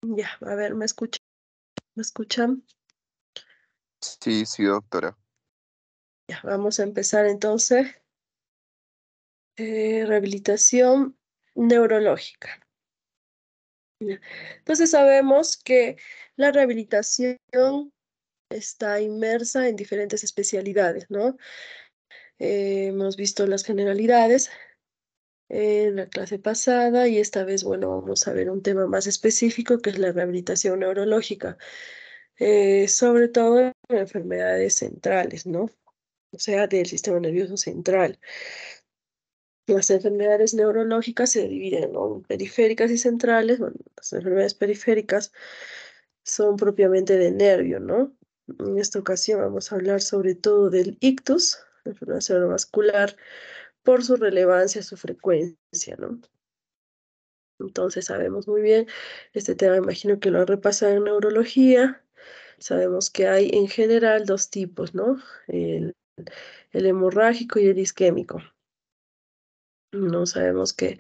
Ya, a ver, ¿me escuchan? ¿Me escuchan? Sí, sí, doctora. Ya, vamos a empezar entonces. Rehabilitación neurológica. Ya. Entonces sabemos que la rehabilitación está inmersa en diferentes especialidades, ¿no? Hemos visto las generalidades en la clase pasada y esta vez, bueno, vamos a ver un tema más específico que es la rehabilitación neurológica, sobre todo en enfermedades centrales, ¿no? O sea, del sistema nervioso central. Las enfermedades neurológicas se dividen, ¿no? En periféricas y centrales. Bueno, las enfermedades periféricas son propiamente de nervio, ¿no? En esta ocasión vamos a hablar sobre todo del ictus, la enfermedad cerebrovascular, por su relevancia, su frecuencia, ¿no? Entonces sabemos muy bien, este tema imagino que lo han repasado en neurología. Sabemos que hay en general dos tipos, ¿no? El, el hemorrágico y el isquémico. No sabemos que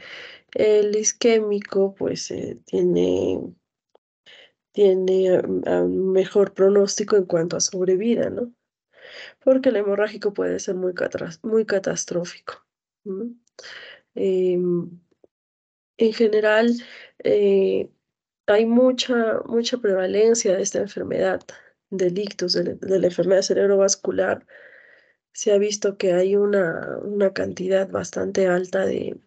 el isquémico, pues, tiene mejor pronóstico en cuanto a sobrevida, ¿no? Porque el hemorrágico puede ser muy catastrófico, ¿no? Em, en general, eh, hay mucha prevalencia de esta enfermedad, del ictus, de la enfermedad cerebrovascular. Se ha visto que hay una cantidad bastante alta de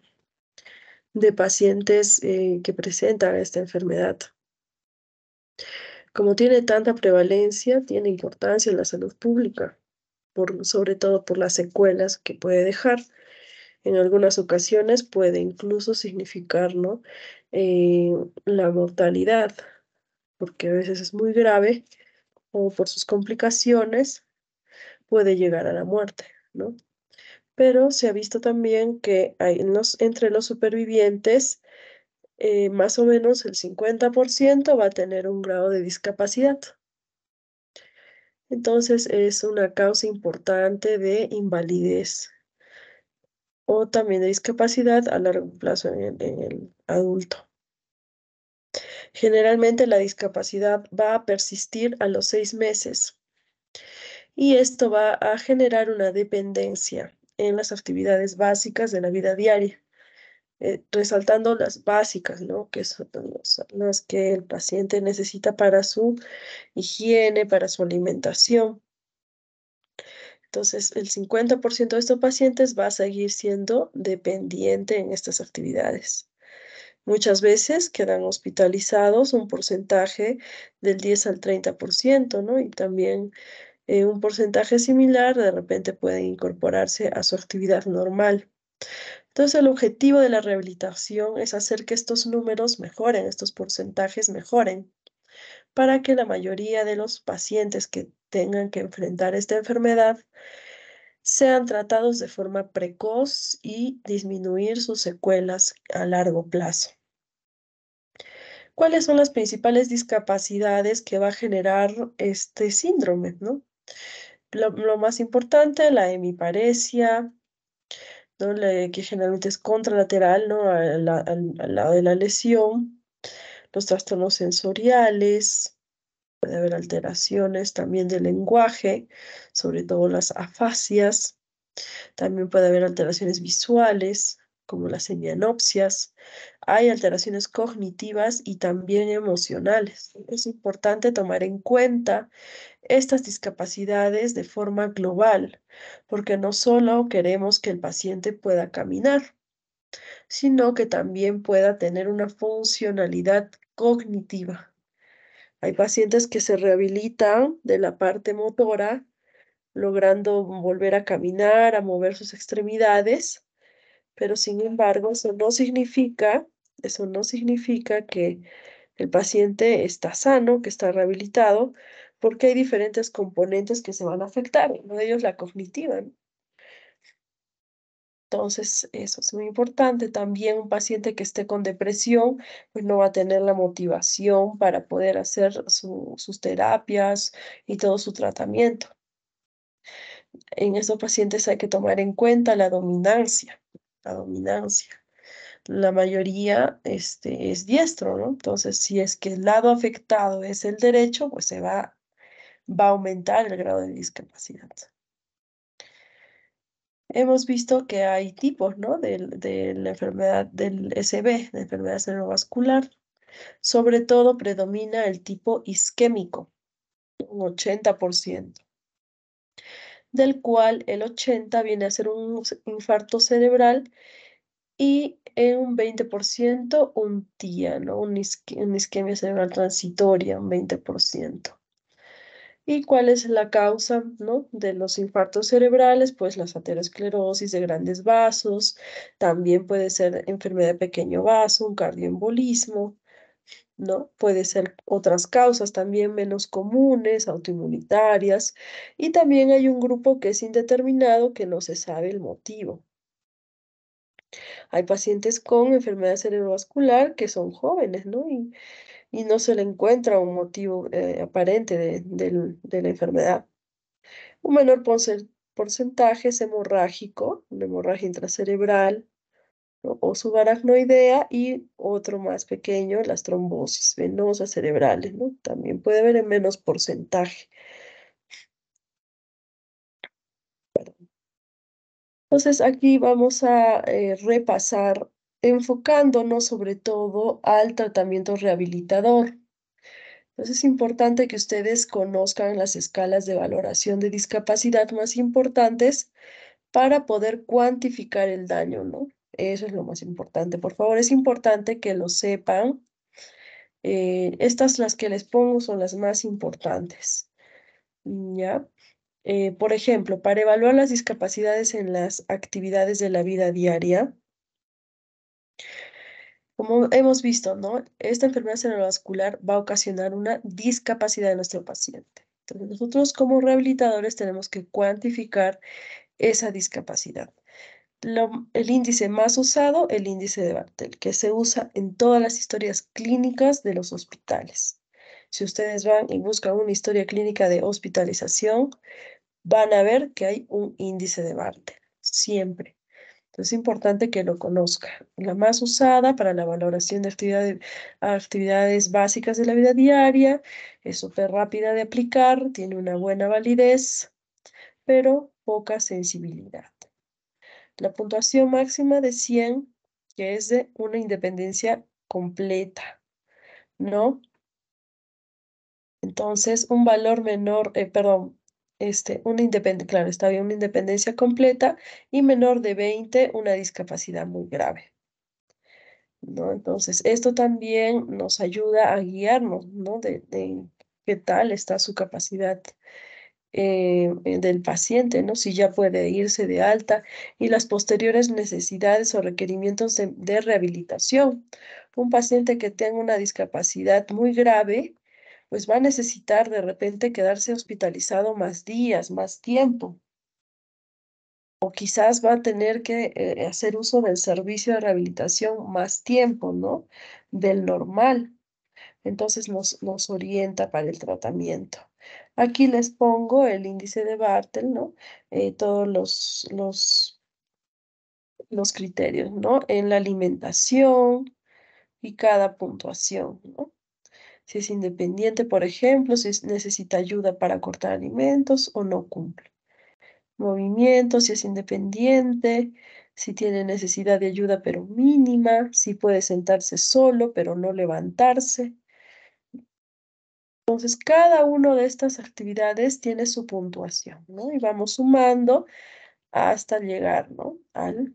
pacientes que presentan esta enfermedad. Como tiene tanta prevalencia, tiene importancia en la salud pública, sobre todo por las secuelas que puede dejar. En algunas ocasiones puede incluso significar, ¿no? Eh, la mortalidad, porque a veces es muy grave o por sus complicaciones puede llegar a la muerte, ¿no? Pero se ha visto también que hay entre los supervivientes, más o menos el 50% va a tener un grado de discapacidad. Entonces es una causa importante de invalidez o también de discapacidad a largo plazo en el adulto. Generalmente la discapacidad va a persistir a los 6 meses y esto va a generar una dependencia en las actividades básicas de la vida diaria, resaltando las básicas, ¿no? Que son las que el paciente necesita para su higiene, para su alimentación. Entonces, el 50% de estos pacientes va a seguir siendo dependiente en estas actividades. Muchas veces quedan hospitalizados un porcentaje del 10 al 30%, ¿no? Y también un porcentaje similar de repente puede incorporarse a su actividad normal. Entonces, el objetivo de la rehabilitación es hacer que estos números mejoren, estos porcentajes mejoren, para que la mayoría de los pacientes que tengan que enfrentar esta enfermedad sean tratados de forma precoz y disminuir sus secuelas a largo plazo. ¿Cuáles son las principales discapacidades que va a generar este síndrome, ¿no? Lo más importante, la hemiparesia, ¿no? Que generalmente es contralateral, ¿no? Al lado de la lesión, los trastornos sensoriales, puede haber alteraciones también del lenguaje, sobre todo las afasias. También puede haber alteraciones visuales, como las semianopsias. Hay alteraciones cognitivas y también emocionales. Es importante tomar en cuenta estas discapacidades de forma global, porque no solo queremos que el paciente pueda caminar, sino que también pueda tener una funcionalidad cognitiva. Hay pacientes que se rehabilitan de la parte motora, logrando volver a caminar, a mover sus extremidades, pero sin embargo, eso no significa que el paciente está sano, que está rehabilitado, porque hay diferentes componentes que se van a afectar, uno de ellos la cognitiva, ¿no? Entonces, eso es muy importante. También un paciente que esté con depresión, pues no va a tener la motivación para poder hacer sus terapias y todo su tratamiento. En estos pacientes hay que tomar en cuenta la dominancia. La dominancia. la mayoría es diestro, ¿no? Entonces, si es que el lado afectado es el derecho, pues va a aumentar el grado de discapacidad. Hemos visto que hay tipos, ¿no? De la enfermedad del SB, la enfermedad cerebrovascular. Sobre todo predomina el tipo isquémico, un 80%, del cual el 80 viene a ser un infarto cerebral y en un 20% un TIA, ¿no? Una isquemia cerebral transitoria, un 20%. ¿Y cuál es la causa, ¿no? de los infartos cerebrales? Pues la aterosclerosis de grandes vasos, también puede ser enfermedad de pequeño vaso, un cardioembolismo, ¿no? Puede ser otras causas también menos comunes, autoinmunitarias, y también hay un grupo que es indeterminado que no se sabe el motivo. Hay pacientes con enfermedad cerebrovascular que son jóvenes, ¿no? Y no se le encuentra un motivo aparente de la enfermedad. Un menor porcentaje es hemorrágico, una hemorragia intracerebral, ¿no? O subaracnoidea y otro más pequeño, las trombosis venosas cerebrales, ¿no? También puede haber en menos porcentaje. Entonces aquí vamos a repasar enfocándonos sobre todo al tratamiento rehabilitador. Entonces es importante que ustedes conozcan las escalas de valoración de discapacidad más importantes para poder cuantificar el daño, ¿no? Eso es lo más importante. Por favor, es importante que lo sepan. Estas las que les pongo son las más importantes, ¿ya? Por ejemplo, para evaluar las discapacidades en las actividades de la vida diaria, como hemos visto, ¿no? Esta enfermedad cerebrovascular va a ocasionar una discapacidad de nuestro paciente. Entonces, nosotros como rehabilitadores tenemos que cuantificar esa discapacidad. El índice más usado, el índice de Bartel, que se usa en todas las historias clínicas de los hospitales. Si ustedes van y buscan una historia clínica de hospitalización, van a ver que hay un índice de Bartel, siempre. Entonces es importante que lo conozcan. La más usada para la valoración de actividades básicas de la vida diaria, es súper rápida de aplicar, tiene una buena validez, pero poca sensibilidad. La puntuación máxima de 100, que es de una independencia completa, ¿no? Entonces, un valor menor, perdón, una independencia, claro, está bien, una independencia completa y menor de 20, una discapacidad muy grave, ¿no? Entonces, esto también nos ayuda a guiarnos, ¿no? De qué tal está su capacidad del paciente, ¿no? Si ya puede irse de alta y las posteriores necesidades o requerimientos de rehabilitación. Un paciente que tenga una discapacidad muy grave, pues va a necesitar de repente quedarse hospitalizado más días, más tiempo, o quizás va a tener que hacer uso del servicio de rehabilitación más tiempo, ¿no? Del normal. Entonces nos orienta para el tratamiento. Aquí les pongo el índice de Bartel, ¿no? Todos los criterios, ¿no? En la alimentación y cada puntuación, ¿no? Si es independiente, por ejemplo, si necesita ayuda para cortar alimentos o no cumple. Movimiento, si es independiente, si tiene necesidad de ayuda pero mínima, si puede sentarse solo pero no levantarse. Entonces, cada una de estas actividades tiene su puntuación, ¿no? Y vamos sumando hasta llegar, ¿no? Al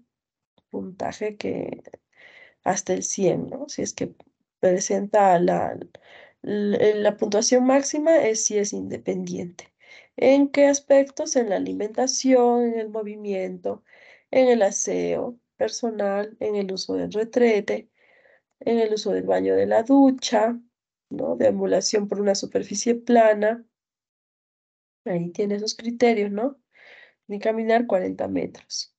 puntaje hasta el 100, ¿no? Si es que presenta la puntuación máxima es si es independiente. ¿En qué aspectos? En la alimentación, en el movimiento, en el aseo personal, en el uso del retrete, en el uso del baño de la ducha, ¿no? Deambulación por una superficie plana. Ahí tiene esos criterios, ¿no? Ni caminar 40 metros.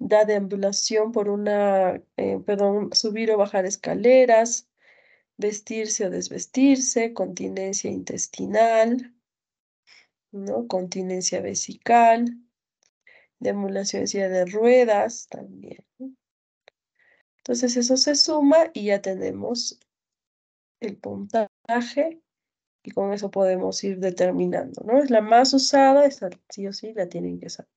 Da deambulación por perdón, subir o bajar escaleras, vestirse o desvestirse, continencia intestinal, ¿no? Continencia vesical, deambulación en silla de ruedas también, ¿no? Entonces eso se suma y ya tenemos el puntaje y con eso podemos ir determinando, ¿no? Es la más usada, esa sí o sí la tienen que saber.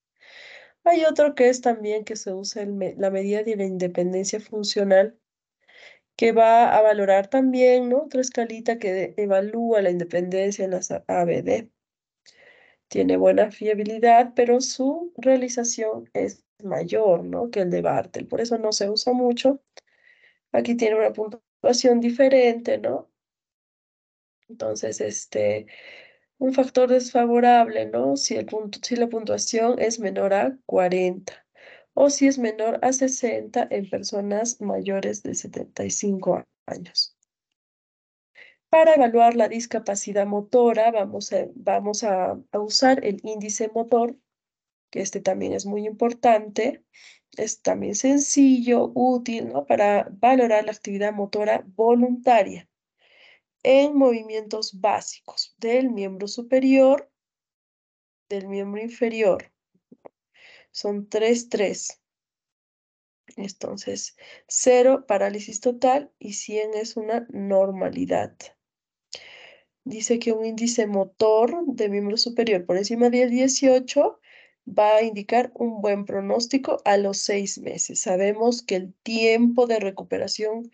Hay otro que es también que se usa la medida de la independencia funcional, que va a valorar también, ¿no? Otra escalita que evalúa la independencia en las ABD. Tiene buena fiabilidad, pero su realización es mayor, ¿no? Que el de Bartel. Por eso no se usa mucho. Aquí tiene una puntuación diferente, ¿no? Entonces, un factor desfavorable, ¿no? Si la puntuación es menor a 40 o si es menor a 60 en personas mayores de 75 años. Para evaluar la discapacidad motora, vamos a usar el índice motor, que este también es muy importante. Es también sencillo, útil, ¿no? Para valorar la actividad motora voluntaria en movimientos básicos del miembro superior, del miembro inferior. Son 3. Entonces, 0 parálisis total y 100 es una normalidad. Dice que un índice motor de miembro superior por encima de 18 va a indicar un buen pronóstico a los 6 meses. Sabemos que el tiempo de recuperación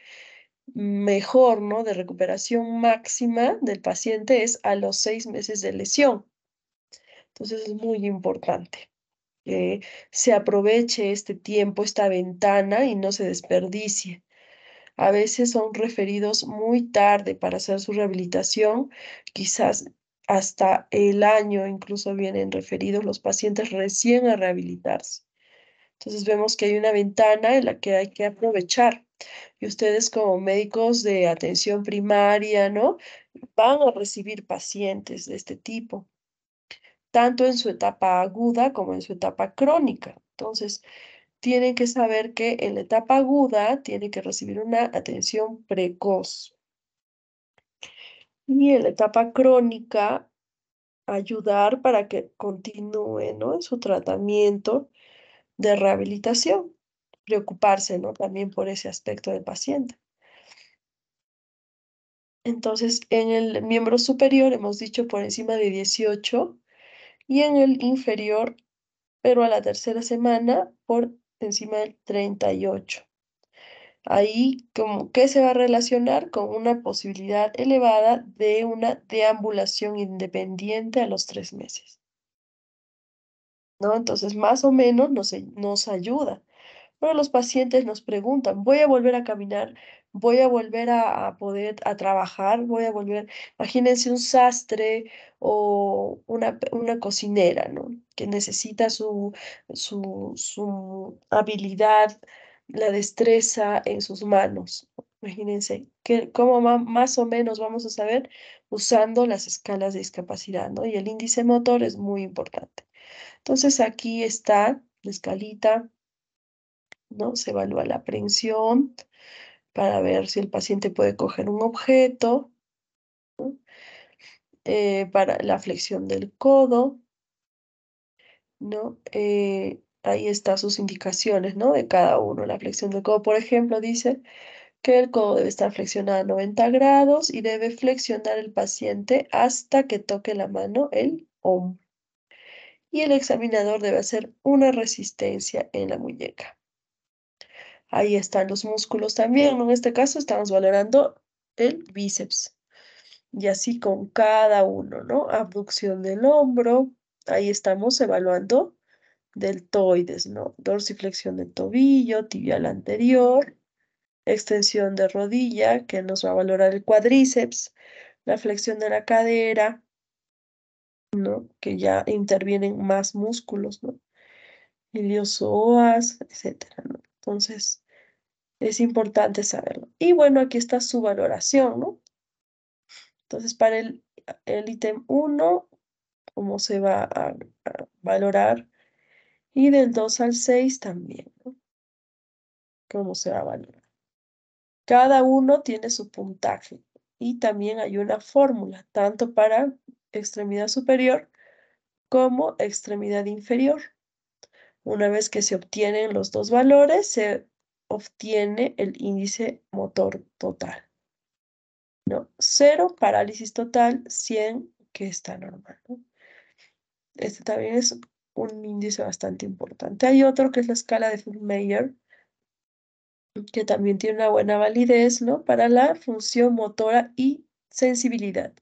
mejor, ¿no? De recuperación máxima del paciente es a los 6 meses de lesión. Entonces es muy importante que se aproveche este tiempo, esta ventana y no se desperdicie. A veces son referidos muy tarde para hacer su rehabilitación, quizás hasta el año incluso vienen referidos los pacientes recién a rehabilitarse. Entonces vemos que hay una ventana en la que hay que aprovechar. Y ustedes como médicos de atención primaria, ¿no? Van a recibir pacientes de este tipo, tanto en su etapa aguda como en su etapa crónica. Entonces, tienen que saber que en la etapa aguda tienen que recibir una atención precoz y en la etapa crónica ayudar para que continúe, ¿no? En su tratamiento de rehabilitación. Preocuparse, ¿no? También por ese aspecto del paciente. Entonces, en el miembro superior hemos dicho por encima de 18 y en el inferior, pero a la tercera semana, por encima del 38. Ahí, como que se va a relacionar con una posibilidad elevada de una deambulación independiente a los 3 meses, ¿no? Entonces, más o menos nos ayuda. Pero los pacientes nos preguntan, ¿voy a volver a caminar? ¿Voy a volver a poder a trabajar? ¿Voy a volver? Imagínense un sastre o una cocinera, ¿no? Que necesita su habilidad, la destreza en sus manos. Imagínense cómo más o menos vamos a saber usando las escalas de discapacidad, ¿no? Y el índice motor es muy importante. Entonces aquí está la escalita, ¿no? Se evalúa la aprehensión para ver si el paciente puede coger un objeto, ¿no? Para la flexión del codo, ¿no? Ahí están sus indicaciones, ¿no? De cada uno. La flexión del codo, por ejemplo, dice que el codo debe estar flexionado a 90 grados y debe flexionar el paciente hasta que toque la mano el hombro. Y el examinador debe hacer una resistencia en la muñeca. Ahí están los músculos también, ¿no? En este caso estamos valorando el bíceps. Y así con cada uno, ¿no? Abducción del hombro. Ahí estamos evaluando deltoides, ¿no? Dorsiflexión del tobillo, tibial anterior, extensión de rodilla, que nos va a valorar el cuádriceps, la flexión de la cadera, ¿no? Que ya intervienen más músculos, ¿no? Iliosoas, etcétera, ¿no? Entonces, es importante saberlo. Y bueno, aquí está su valoración, ¿no? Entonces, para el ítem 1, cómo se va a valorar. Y del 2 al 6 también, ¿no? Cómo se va a valorar. Cada uno tiene su puntaje. Y también hay una fórmula, tanto para extremidad superior como extremidad inferior. Una vez que se obtienen los dos valores, se obtiene el índice motor total. ¿No? 0, parálisis total, 100, que está normal, ¿no? Este también es un índice bastante importante. Hay otro que es la escala de Meyer, que también tiene una buena validez, ¿no? Para la función motora y sensibilidad.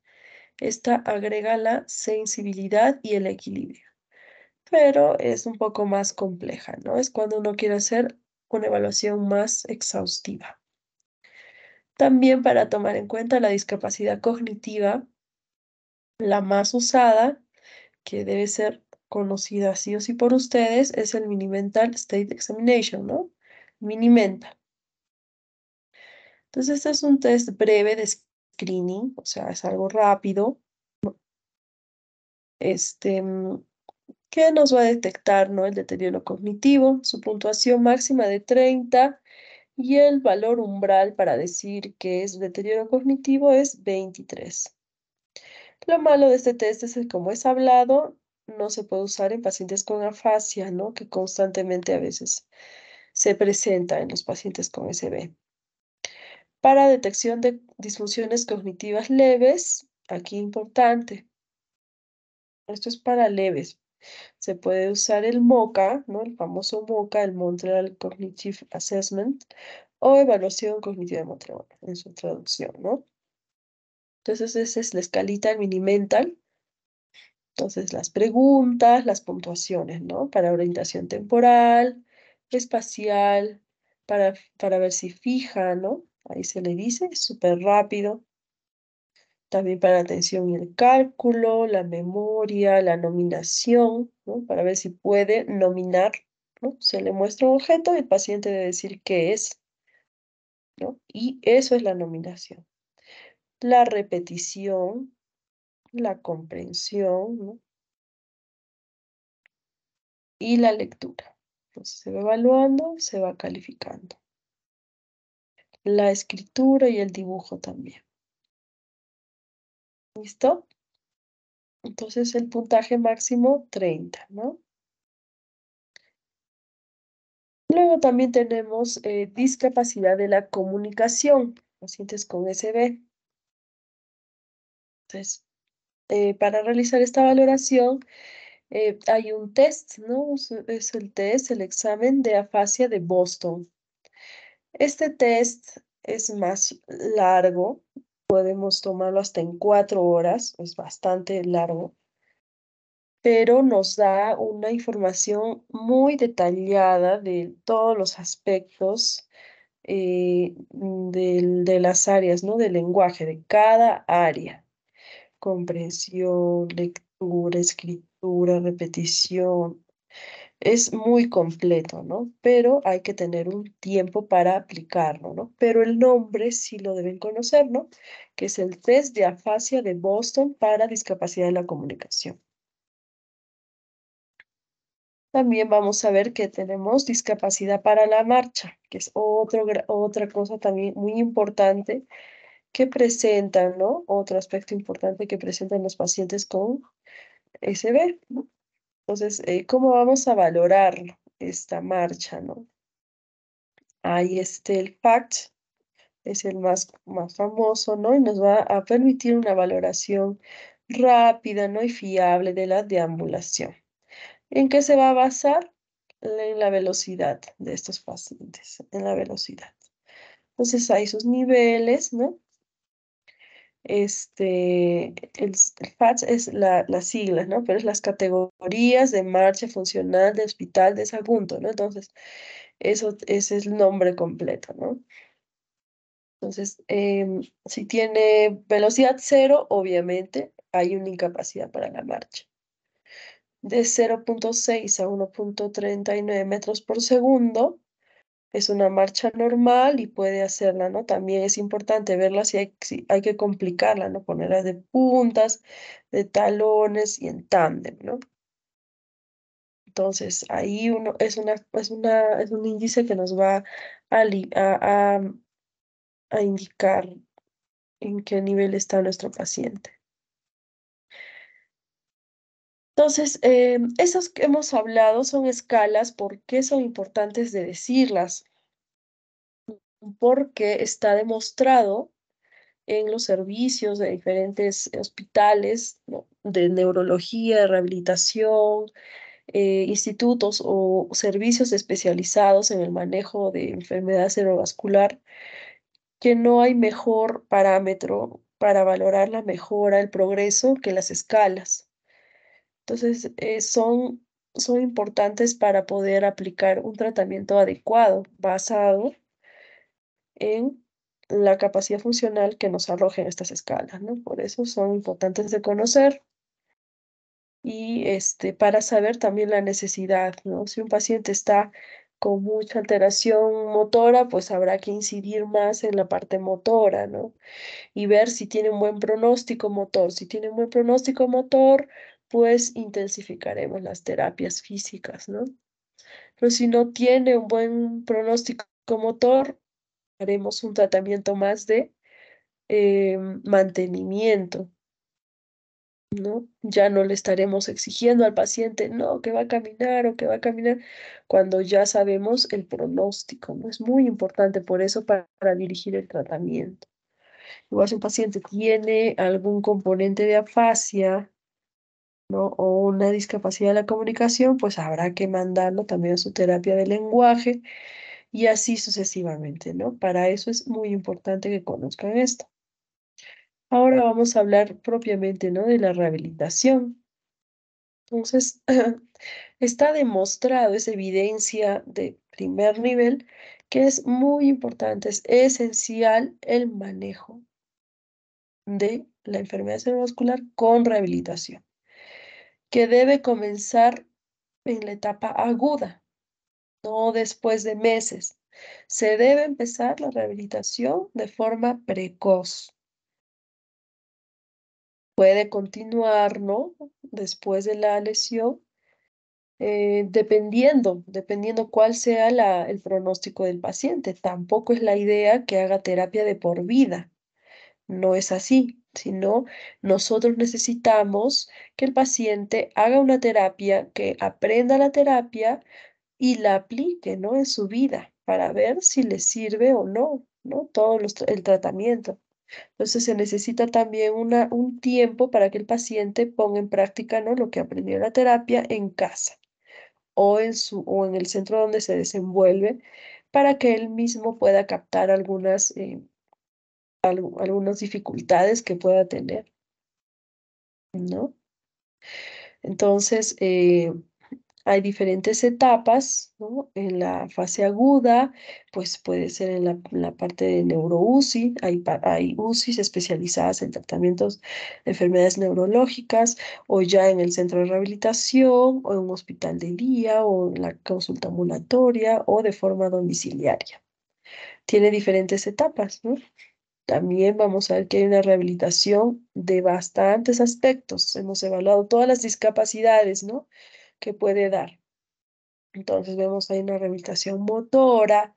Esta agrega la sensibilidad y el equilibrio, pero es un poco más compleja, ¿no? Es cuando uno quiere hacer una evaluación más exhaustiva. También para tomar en cuenta la discapacidad cognitiva, la más usada, que debe ser conocida sí o sí por ustedes, es el Mini-Mental State Examination, ¿no? Mini-Mental. Entonces, este es un test breve de screening, o sea, es algo rápido, este, que nos va a detectar, ¿no? El deterioro cognitivo, su puntuación máxima de 30 y el valor umbral para decir que es deterioro cognitivo es 23. Lo malo de este test es que como es hablado, no se puede usar en pacientes con afasia, ¿no? Que constantemente a veces se presenta en los pacientes con SB. Para detección de disfunciones cognitivas leves, aquí importante, esto es para leves. Se puede usar el MoCA, ¿no? El famoso MoCA, el Montreal Cognitive Assessment, o evaluación cognitiva de Montreal, en su traducción, ¿no? Entonces, esa es la escalita, el Mini-Mental. Entonces, las preguntas, las puntuaciones, ¿no? Para orientación temporal, espacial, para ver si fija, ¿no? Ahí se le dice, es súper rápido. También para la atención y el cálculo, la memoria, la nominación, ¿no? Para ver si puede nominar, ¿no? Se le muestra un objeto y el paciente debe decir qué es, ¿no? Y eso es la nominación. La repetición, la comprensión, ¿no? Y la lectura. Entonces se va evaluando, se va calificando. La escritura y el dibujo también. ¿Listo? Entonces el puntaje máximo 30, ¿no? Luego también tenemos discapacidad de la comunicación, pacientes con SB. Entonces, para realizar esta valoración hay un test, ¿no? Es el test, el examen de afasia de Boston. Este test es más largo, podemos tomarlo hasta en 4 horas, es bastante largo, pero nos da una información muy detallada de todos los aspectos de las áreas, ¿no? Del lenguaje, de cada área. Comprensión, lectura, escritura, repetición. Es muy completo, ¿no? Pero hay que tener un tiempo para aplicarlo, ¿no? Pero el nombre sí lo deben conocer, ¿no? Que es el test de afasia de Boston para discapacidad de la comunicación. También vamos a ver que tenemos discapacidad para la marcha, que es otra cosa también muy importante que presentan, ¿no? Otro aspecto importante que presentan los pacientes con SB, ¿no? Entonces, ¿cómo vamos a valorar esta marcha, ¿no? Ahí el FACT, es el más famoso, ¿no? Y nos va a permitir una valoración rápida, ¿no? Y fiable de la deambulación. ¿En qué se va a basar? En la velocidad de estos pacientes, en la velocidad. Entonces hay sus niveles, ¿no? El FATS es las siglas, ¿no? Pero es las categorías de marcha funcional de hospital de Sagunto, ¿no? Entonces, ese es el nombre completo, ¿no? Entonces, si tiene velocidad cero, obviamente hay una incapacidad para la marcha. De 0,6 a 1,39 metros por segundo, es una marcha normal y puede hacerla, ¿no? También es importante verla si hay que complicarla, ¿no? Ponerla de puntas, de talones y en tándem, ¿no? Entonces, ahí es un índice que nos va a indicar en qué nivel está nuestro paciente. Entonces, esas que hemos hablado son escalas. ¿Por qué son importantes de decirlas? porque está demostrado en los servicios de diferentes hospitales, ¿no? De neurología, de rehabilitación, institutos o servicios especializados en el manejo de enfermedad cerebrovascular, que no hay mejor parámetro para valorar la mejora, el progreso que las escalas. Entonces, son importantes para poder aplicar un tratamiento adecuado basado en la capacidad funcional que nos arrojen estas escalas, ¿no? Por eso son importantes de conocer y para saber también la necesidad, ¿no? Si un paciente está con mucha alteración motora, pues habrá que incidir más en la parte motora, ¿no? Y ver si tiene un buen pronóstico motor. Si tiene un buen pronóstico motor, pues intensificaremos las terapias físicas, ¿no? Pero si no tiene un buen pronóstico motor, haremos un tratamiento más de mantenimiento, ¿no? Ya no le estaremos exigiendo al paciente, no, que va a caminar o que va a caminar, cuando ya sabemos el pronóstico, ¿no? Es muy importante por eso para dirigir el tratamiento. Igual si un paciente tiene algún componente de afasia, ¿no? O una discapacidad de la comunicación, pues habrá que mandarlo también a su terapia de lenguaje y así sucesivamente, ¿no? Para eso es muy importante que conozcan esto. Ahora vamos a hablar propiamente, ¿no? De la rehabilitación. Entonces, está demostrado, es evidencia de primer nivel, que es muy importante, es esencial el manejo de la enfermedad cerebrovascular con rehabilitación, que debe comenzar en la etapa aguda, no después de meses. Se debe empezar la rehabilitación de forma precoz. Puede continuar, ¿no? Después de la lesión, dependiendo cuál sea el pronóstico del paciente. Tampoco es la idea que haga terapia de por vida. No es así, sino nosotros necesitamos que el paciente haga una terapia, que aprenda la terapia y la aplique, ¿no? En su vida para ver si le sirve o no, ¿no? El tratamiento. Entonces se necesita también un tiempo para que el paciente ponga en práctica, ¿no? Lo que aprendió en la terapia en casa o en el centro donde se desenvuelve para que él mismo pueda captar algunas dificultades que pueda tener, ¿no? Entonces, hay diferentes etapas, ¿no? En la fase aguda, pues puede ser en la parte de neuro-UCI, hay UCIs especializadas en tratamientos de enfermedades neurológicas, o ya en el centro de rehabilitación, o en un hospital de día, o en la consulta ambulatoria, o de forma domiciliaria. Tiene diferentes etapas, ¿no? También vamos a ver que hay una rehabilitación de bastantes aspectos. Hemos evaluado todas las discapacidades, ¿no? Que puede dar. Entonces vemos ahí una rehabilitación motora,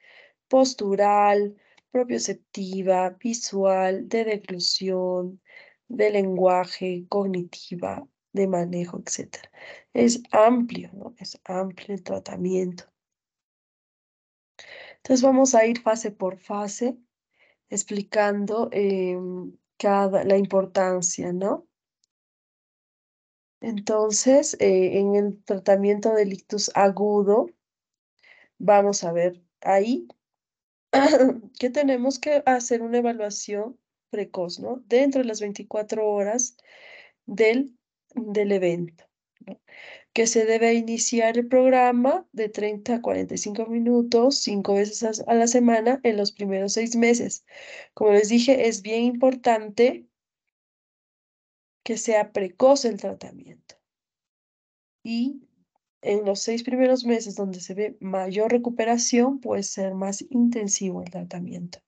postural, propioceptiva, visual, de declusión, de lenguaje, cognitiva, de manejo, etcétera. Es amplio, ¿no? Es amplio el tratamiento. Entonces vamos a ir fase por fase explicando la importancia, ¿no? Entonces, en el tratamiento del ictus agudo, vamos a ver ahí que tenemos que hacer una evaluación precoz, ¿no? Dentro de las 24 horas del evento, ¿no? Que se debe iniciar el programa de 30 a 45 minutos, 5 veces a la semana en los primeros 6 meses. Como les dije, es bien importante que sea precoz el tratamiento. Y en los 6 primeros meses donde se ve mayor recuperación, puede ser más intensivo el tratamiento.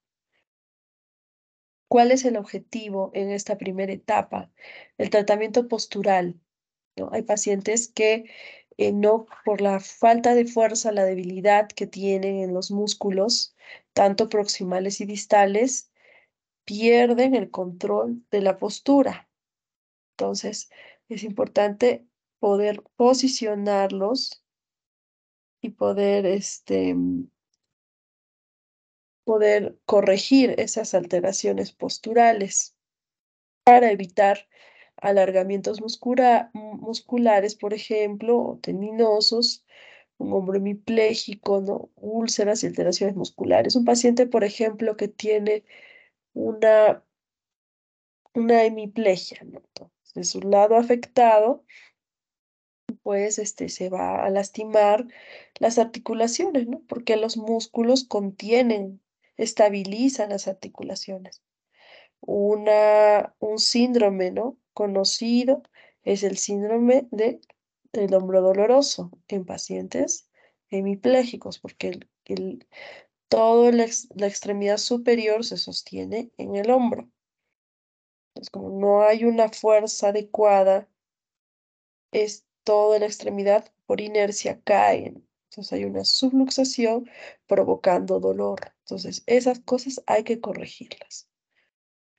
¿Cuál es el objetivo en esta primera etapa? El tratamiento postural, ¿no? Hay pacientes que no, por la falta de fuerza, la debilidad que tienen en los músculos, tanto proximales y distales, pierden el control de la postura. Entonces, es importante poder posicionarlos y poder poder corregir esas alteraciones posturales para evitar alargamientos musculares, por ejemplo, o tendinosos, un hombro hemipléjico, ¿no? Úlceras y alteraciones musculares. Un paciente, por ejemplo, que tiene una, una hemiplegia, ¿no? Entonces, de su lado afectado, pues se va a lastimar las articulaciones, ¿no? Porque los músculos contienen, estabilizan las articulaciones. Un síndrome, ¿no? Conocido es el síndrome del hombro doloroso en pacientes hemipléjicos, porque toda la extremidad superior se sostiene en el hombro. Entonces, como no hay una fuerza adecuada, es toda la extremidad por inercia cae. Entonces hay una subluxación provocando dolor. Entonces, esas cosas hay que corregirlas.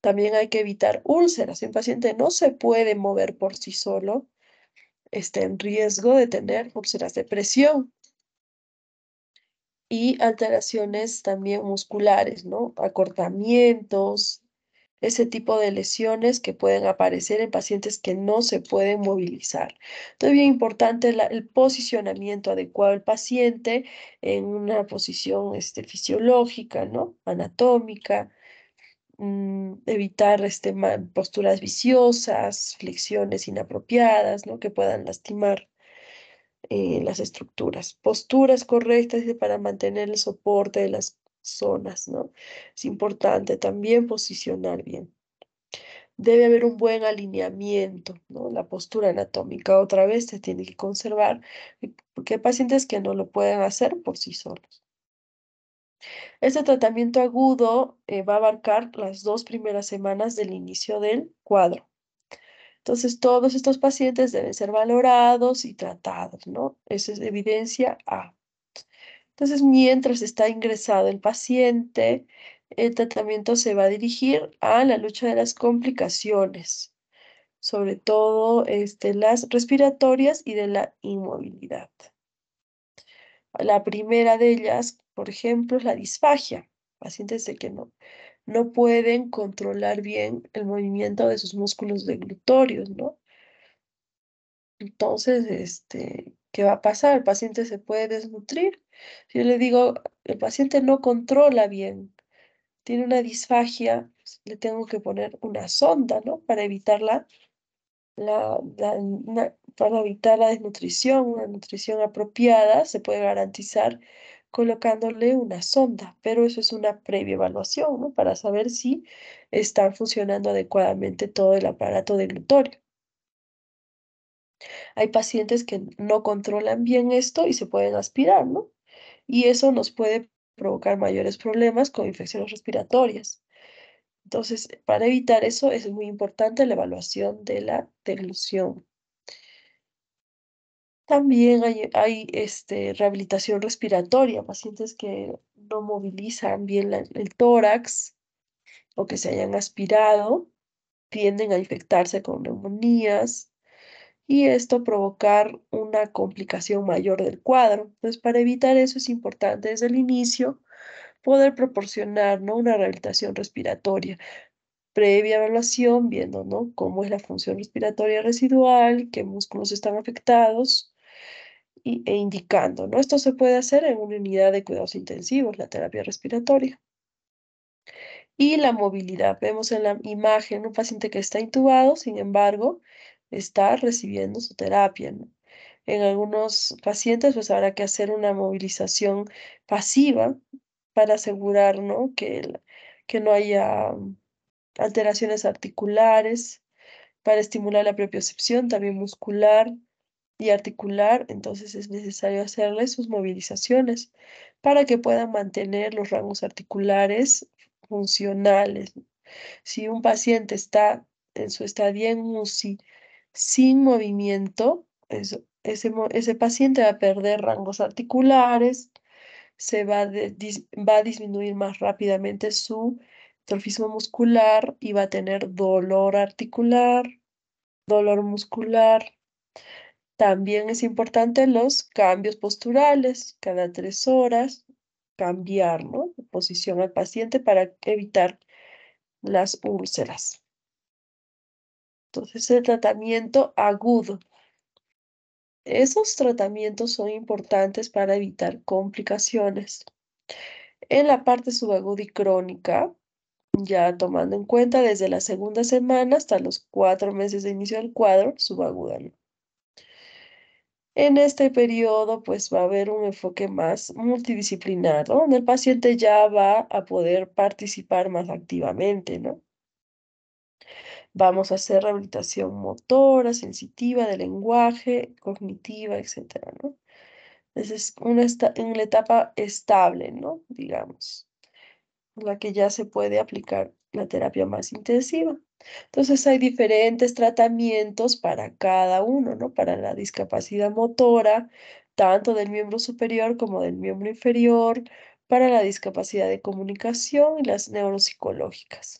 También hay que evitar úlceras. Si un paciente no se puede mover por sí solo, está en riesgo de tener úlceras de presión y alteraciones también musculares, ¿no? Acortamientos, ese tipo de lesiones que pueden aparecer en pacientes que no se pueden movilizar. Entonces, bien importante el posicionamiento adecuado del paciente en una posición fisiológica, ¿no? Anatómica, evitar posturas viciosas, flexiones inapropiadas, ¿no? Que puedan lastimar las estructuras. Posturas correctas para mantener el soporte de las zonas, ¿no? Es importante también posicionar bien. Debe haber un buen alineamiento, ¿no? La postura anatómica otra vez se tiene que conservar, porque hay pacientes que no lo pueden hacer por sí solos. Este tratamiento agudo va a abarcar las 2 primeras semanas del inicio del cuadro. Entonces, todos estos pacientes deben ser valorados y tratados, ¿no? Esa es evidencia A. Entonces, mientras está ingresado el paciente, el tratamiento se va a dirigir a la lucha de las complicaciones, sobre todo las respiratorias y de la inmovilidad. La primera de ellas, por ejemplo, es la disfagia. Pacientes de que no pueden controlar bien el movimiento de sus músculos deglutorios, ¿no? Entonces, ¿qué va a pasar? El paciente se puede desnutrir. Si yo le digo, el paciente no controla bien, tiene una disfagia, pues, le tengo que poner una sonda, ¿no? Para evitar para evitar la desnutrición, una nutrición apropiada se puede garantizar colocándole una sonda, pero eso es una previa evaluación, ¿no? Para saber si está funcionando adecuadamente todo el aparato deglutorio. Hay pacientes que no controlan bien esto y se pueden aspirar, ¿no? Y eso nos puede provocar mayores problemas con infecciones respiratorias. Entonces, para evitar eso es muy importante la evaluación de la deglución. También hay rehabilitación respiratoria, pacientes que no movilizan bien el tórax o que se hayan aspirado, tienden a infectarse con neumonías y esto provocar una complicación mayor del cuadro. Entonces, para evitar eso es importante desde el inicio poder proporcionar, ¿no? Una rehabilitación respiratoria. Previa evaluación, viendo, ¿no? Cómo es la función respiratoria residual, qué músculos están afectados e indicando, ¿no? Esto se puede hacer en una unidad de cuidados intensivos, la terapia respiratoria. Y la movilidad. Vemos en la imagen un paciente que está intubado, sin embargo, está recibiendo su terapia, ¿no? En algunos pacientes, pues habrá que hacer una movilización pasiva para asegurar, ¿no? Que no haya alteraciones articulares, para estimular la propiocepción, también muscular y articular, entonces es necesario hacerle sus movilizaciones para que puedan mantener los rangos articulares funcionales. Si un paciente está en su estadía en UCI sin movimiento, ese paciente va a perder rangos articulares, va a disminuir más rápidamente su trofismo muscular y va a tener dolor articular, dolor muscular. También es importante los cambios posturales, cada 3 horas, cambiar, ¿no? posición al paciente para evitar las úlceras. Entonces, el tratamiento agudo. Esos tratamientos son importantes para evitar complicaciones. En la parte subaguda y crónica, ya tomando en cuenta desde la segunda semana hasta los 4 meses de inicio del cuadro subaguda, ¿no? En este periodo, pues va a haber un enfoque más multidisciplinar, ¿no? Donde el paciente ya va a poder participar más activamente, ¿no? Vamos a hacer rehabilitación motora, sensitiva, de lenguaje, cognitiva, etcétera, ¿no? Esa es una etapa estable, ¿no? Digamos, en la que ya se puede aplicar la terapia más intensiva. Entonces hay diferentes tratamientos para cada uno, ¿no? Para la discapacidad motora, tanto del miembro superior como del miembro inferior, para la discapacidad de comunicación y las neuropsicológicas.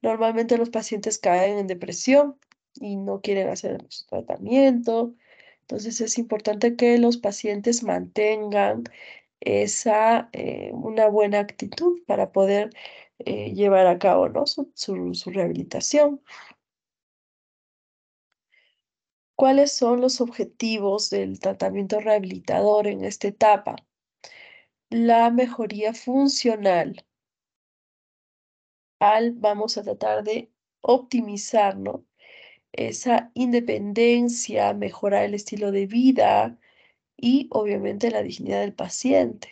Normalmente los pacientes caen en depresión y no quieren hacer su tratamiento. Entonces es importante que los pacientes mantengan una buena actitud para poder llevar a cabo, ¿no? su rehabilitación. ¿Cuáles son los objetivos del tratamiento rehabilitador en esta etapa? La mejoría funcional. Vamos a tratar de optimizar, ¿no? Esa independencia, mejorar el estilo de vida y obviamente la dignidad del paciente.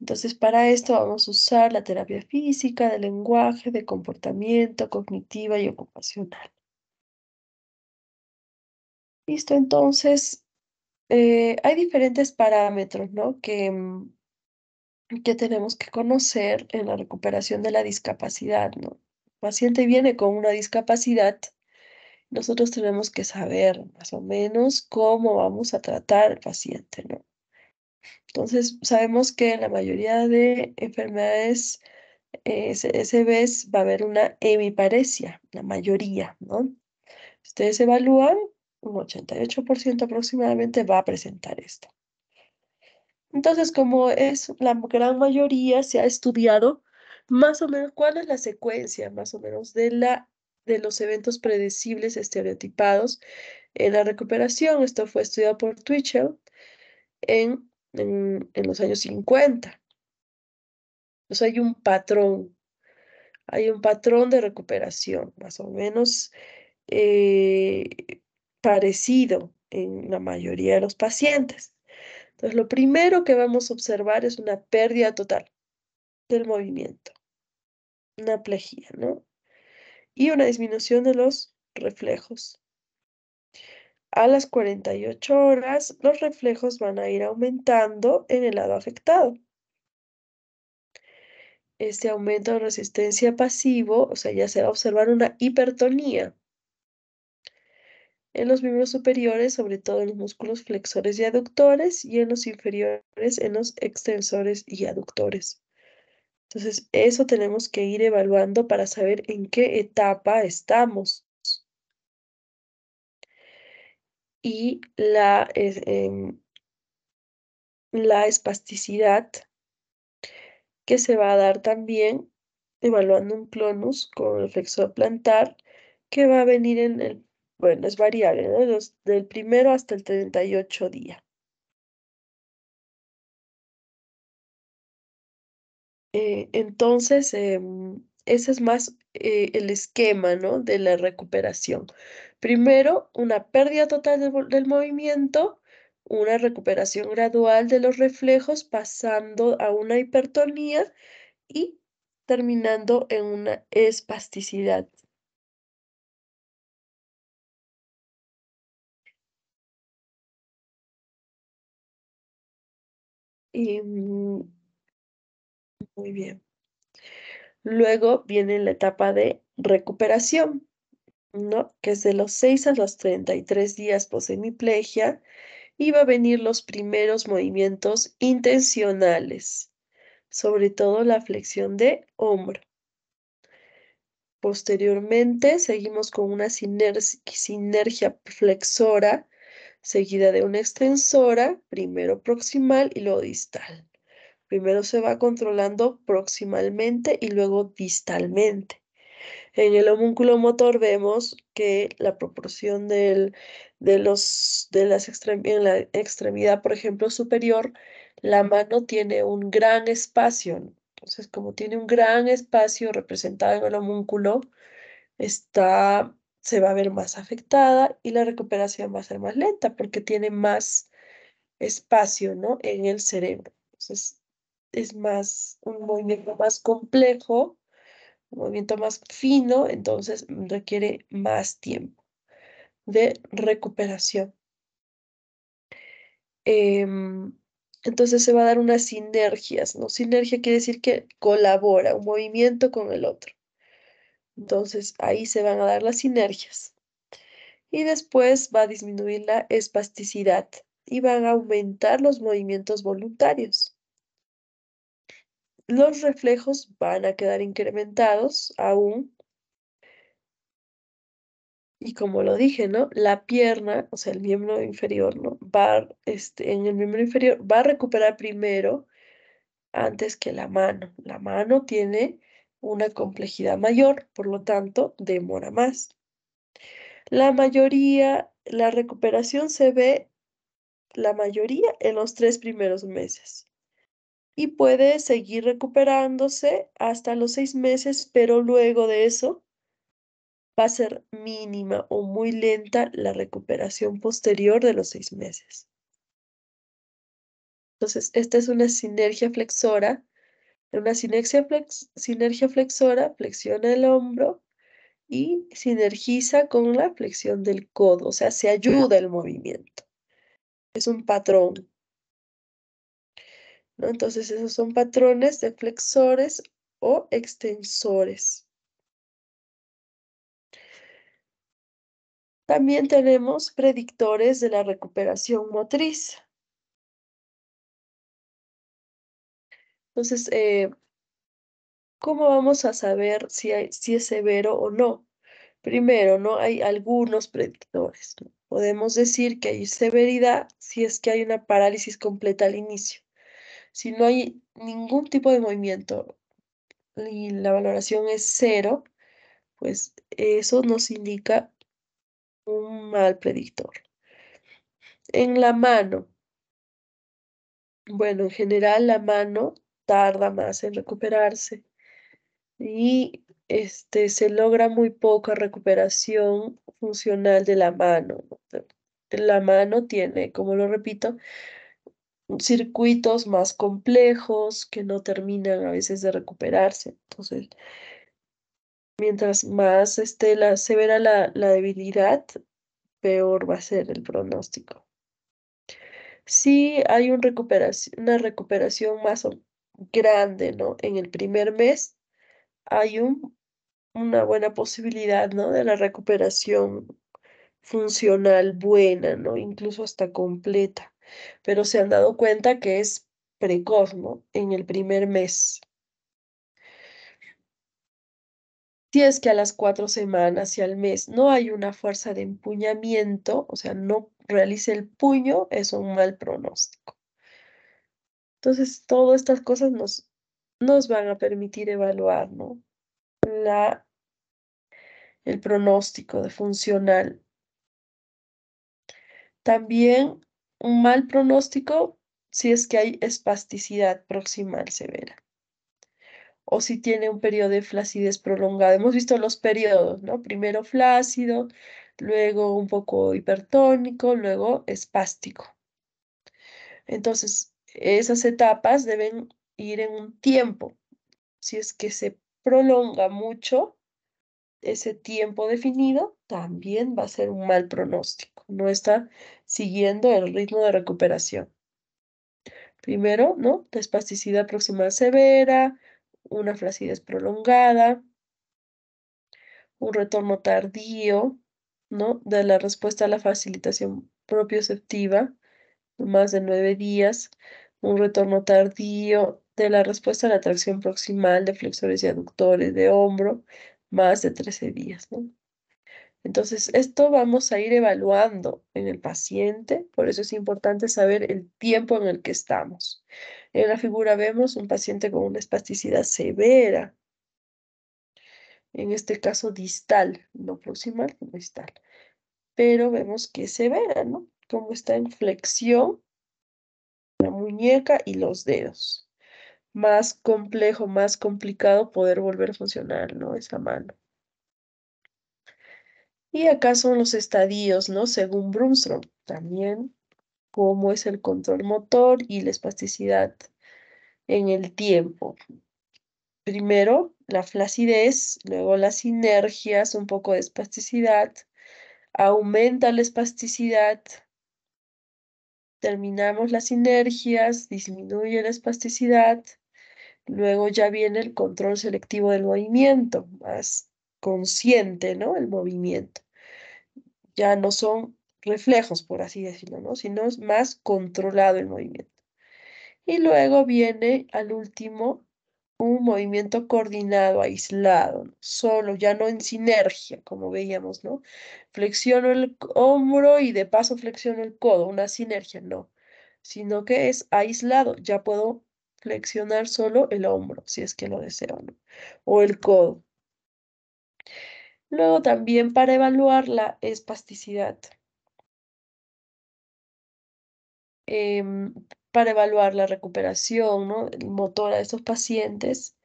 Entonces, para esto vamos a usar la terapia física, de lenguaje, de comportamiento, cognitiva y ocupacional. Listo, entonces, hay diferentes parámetros, ¿no? Que tenemos que conocer en la recuperación de la discapacidad, ¿no? El paciente viene con una discapacidad. Nosotros tenemos que saber más o menos cómo vamos a tratar al paciente, ¿no? Entonces, sabemos que en la mayoría de enfermedades SBs va a haber una hemiparesia, la mayoría, ¿no? Si ustedes evalúan, un 88% aproximadamente va a presentar esto. Entonces, como es la gran mayoría, se ha estudiado más o menos cuál es la secuencia, más o menos, de los eventos predecibles estereotipados en la recuperación. Esto fue estudiado por Twitchell en los años 50. Entonces hay un patrón de recuperación, más o menos eh, parecido en la mayoría de los pacientes. Entonces, lo primero que vamos a observar es una pérdida total del movimiento, una plejía, ¿no? Y una disminución de los reflejos. A las 48 horas, los reflejos van a ir aumentando en el lado afectado. Este aumento de resistencia pasivo, o sea, ya se va a observar una hipertonía en los miembros superiores, sobre todo en los músculos flexores y aductores, y en los inferiores, en los extensores y aductores. Entonces, eso tenemos que ir evaluando para saber en qué etapa estamos. Y la espasticidad que se va a dar también evaluando un clonus con el flexor plantar que va a venir bueno, es variable, ¿no? Del primero hasta el 38 día. Entonces, ese es más el esquema, ¿no? De la recuperación. Primero, una pérdida total del movimiento, una recuperación gradual de los reflejos, pasando a una hipertonía y terminando en una espasticidad. Y, muy bien. Luego viene la etapa de recuperación, ¿no? Que es de los 6 a los 33 días post-hemiplegia y va a venir los primeros movimientos intencionales, sobre todo la flexión de hombro. Posteriormente, seguimos con una sinergia flexora seguida de una extensora, primero proximal y luego distal. Primero se va controlando proximalmente y luego distalmente. En el homúnculo motor vemos que la proporción en la extremidad, por ejemplo, superior, la mano tiene un gran espacio, ¿no? Entonces, como tiene un gran espacio representado en el homúnculo, se va a ver más afectada y la recuperación va a ser más lenta porque tiene más espacio, ¿no? En el cerebro. Entonces, es un movimiento más complejo, un movimiento más fino, entonces requiere más tiempo de recuperación. Em, entonces se va a dar unas sinergias, ¿no? Sinergia quiere decir que colabora un movimiento con el otro. Entonces ahí se van a dar las sinergias. Y después va a disminuir la espasticidad y van a aumentar los movimientos voluntarios. Los reflejos van a quedar incrementados aún. Y como lo dije, ¿no? La pierna, o sea, el miembro inferior, ¿no? En el miembro inferior va a recuperar primero antes que la mano. La mano tiene una complejidad mayor, por lo tanto, demora más. La recuperación se ve, la mayoría, en los 3 primeros meses. Y puede seguir recuperándose hasta los 6 meses, pero luego de eso va a ser mínima o muy lenta la recuperación posterior de los 6 meses. Entonces, esta es una sinergia flexora. Sinergia flexora flexiona el hombro y sinergiza con la flexión del codo, o sea, se ayuda el movimiento. Es un patrón, ¿no? Entonces, esos son patrones de flexores o extensores. También tenemos predictores de la recuperación motriz. Entonces, ¿cómo vamos a saber si es severo o no? Primero, ¿no? Hay algunos predictores, ¿no? Podemos decir que hay severidad si es que hay una parálisis completa al inicio. Si no hay ningún tipo de movimiento y la valoración es cero, pues eso nos indica un mal predictor. En la mano, bueno, en general la mano tarda más en recuperarse y se logra muy poca recuperación funcional de la mano, ¿no? La mano tiene, como lo repito, circuitos más complejos que no terminan a veces de recuperarse. Entonces, mientras más esté severa la debilidad, peor va a ser el pronóstico. Si hay una recuperación grande, ¿no? En el primer mes, hay una buena posibilidad, ¿no? De la recuperación funcional buena, ¿no? Incluso hasta completa. Pero se han dado cuenta que es precoz, ¿no? En el primer mes. Si es que a las 4 semanas y al mes no hay una fuerza de empuñamiento, o sea, no realice el puño, es un mal pronóstico. Entonces, todas estas cosas nos van a permitir evaluar, ¿no? El pronóstico de funcional. También un mal pronóstico si es que hay espasticidad proximal severa o si tiene un periodo de flacidez prolongada. Hemos visto los periodos, ¿no? Primero flácido, luego un poco hipertónico, luego espástico. Entonces, esas etapas deben ir en un tiempo. Si es que se prolonga mucho ese tiempo definido, también va a ser un mal pronóstico. No está siguiendo el ritmo de recuperación. Primero, ¿no? La espasticidad proximal severa, una flacidez prolongada, un retorno tardío, ¿no? De la respuesta a la facilitación propioceptiva, más de 9 días, un retorno tardío de la respuesta a la tracción proximal de flexores y aductores de hombro, más de 13 días, ¿no? Entonces, esto vamos a ir evaluando en el paciente, por eso es importante saber el tiempo en el que estamos. En la figura vemos un paciente con una espasticidad severa, en este caso distal, no proximal, sino distal. Pero vemos que es severa, ¿no? Como está en flexión, la muñeca y los dedos. Más complejo, más complicado poder volver a funcionar, ¿no? Esa mano. Y acá son los estadios, ¿no? Según Brunstrom, también cómo es el control motor y la espasticidad en el tiempo. Primero, la flacidez, luego las sinergias, un poco de espasticidad, aumenta la espasticidad, terminamos las sinergias, disminuye la espasticidad, luego ya viene el control selectivo del movimiento, más consciente, ¿no? El movimiento. Ya no son reflejos, por así decirlo, ¿no? Sino es más controlado el movimiento. Y luego viene al último un movimiento coordinado, aislado, ¿no? Solo, ya no en sinergia, como veíamos, ¿no? Flexiono el hombro y de paso flexiono el codo, una sinergia, no, sino que es aislado, ya puedo flexionar solo el hombro, si es que lo deseo, ¿no? O el codo. Luego también para evaluar la espasticidad. em, para evaluar la recuperación, ¿no? El motor a estos pacientes,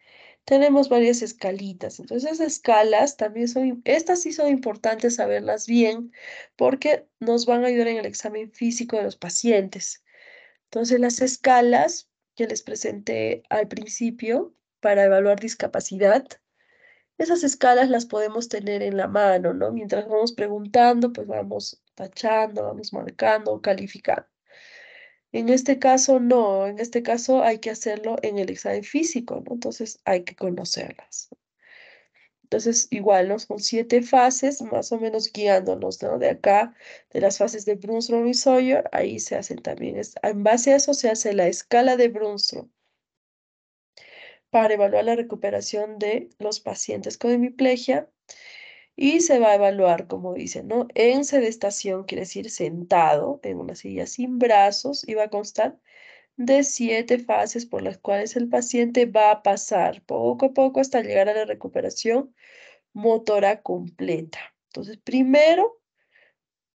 tenemos varias escalitas. Entonces, esas escalas también son, estas sí son importantes saberlas bien porque nos van a ayudar en el examen físico de los pacientes. Entonces, las escalas que les presenté al principio para evaluar discapacidad, esas escalas las podemos tener en la mano, ¿no? Mientras vamos preguntando, pues vamos tachando, vamos marcando, calificando. En este caso, no, en este caso hay que hacerlo en el examen físico, ¿no? Entonces hay que conocerlas. Entonces, igual, ¿no? Son 7 fases, más o menos guiándonos, ¿no? De acá, de las fases de Brunstrom y Sawyer, ahí se hacen también, en base a eso se hace la escala de Brunstrom para evaluar la recuperación de los pacientes con hemiplegia y se va a evaluar, como dicen, ¿no? En sedestación, quiere decir sentado en una silla sin brazos y va a constar de 7 fases por las cuales el paciente va a pasar poco a poco hasta llegar a la recuperación motora completa. Entonces, primero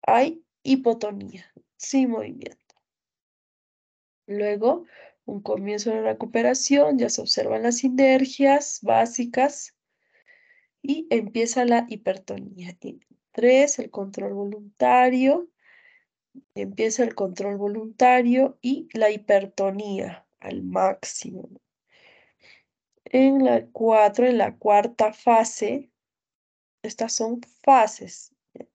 hay hipotonía, sin movimiento. Luego, un comienzo de la recuperación, ya se observan las sinergias básicas y empieza la hipertonía. Y 3, el control voluntario, empieza el control voluntario y la hipertonía al máximo. En la 4, en la cuarta fase, estas son fases. ¿Ya?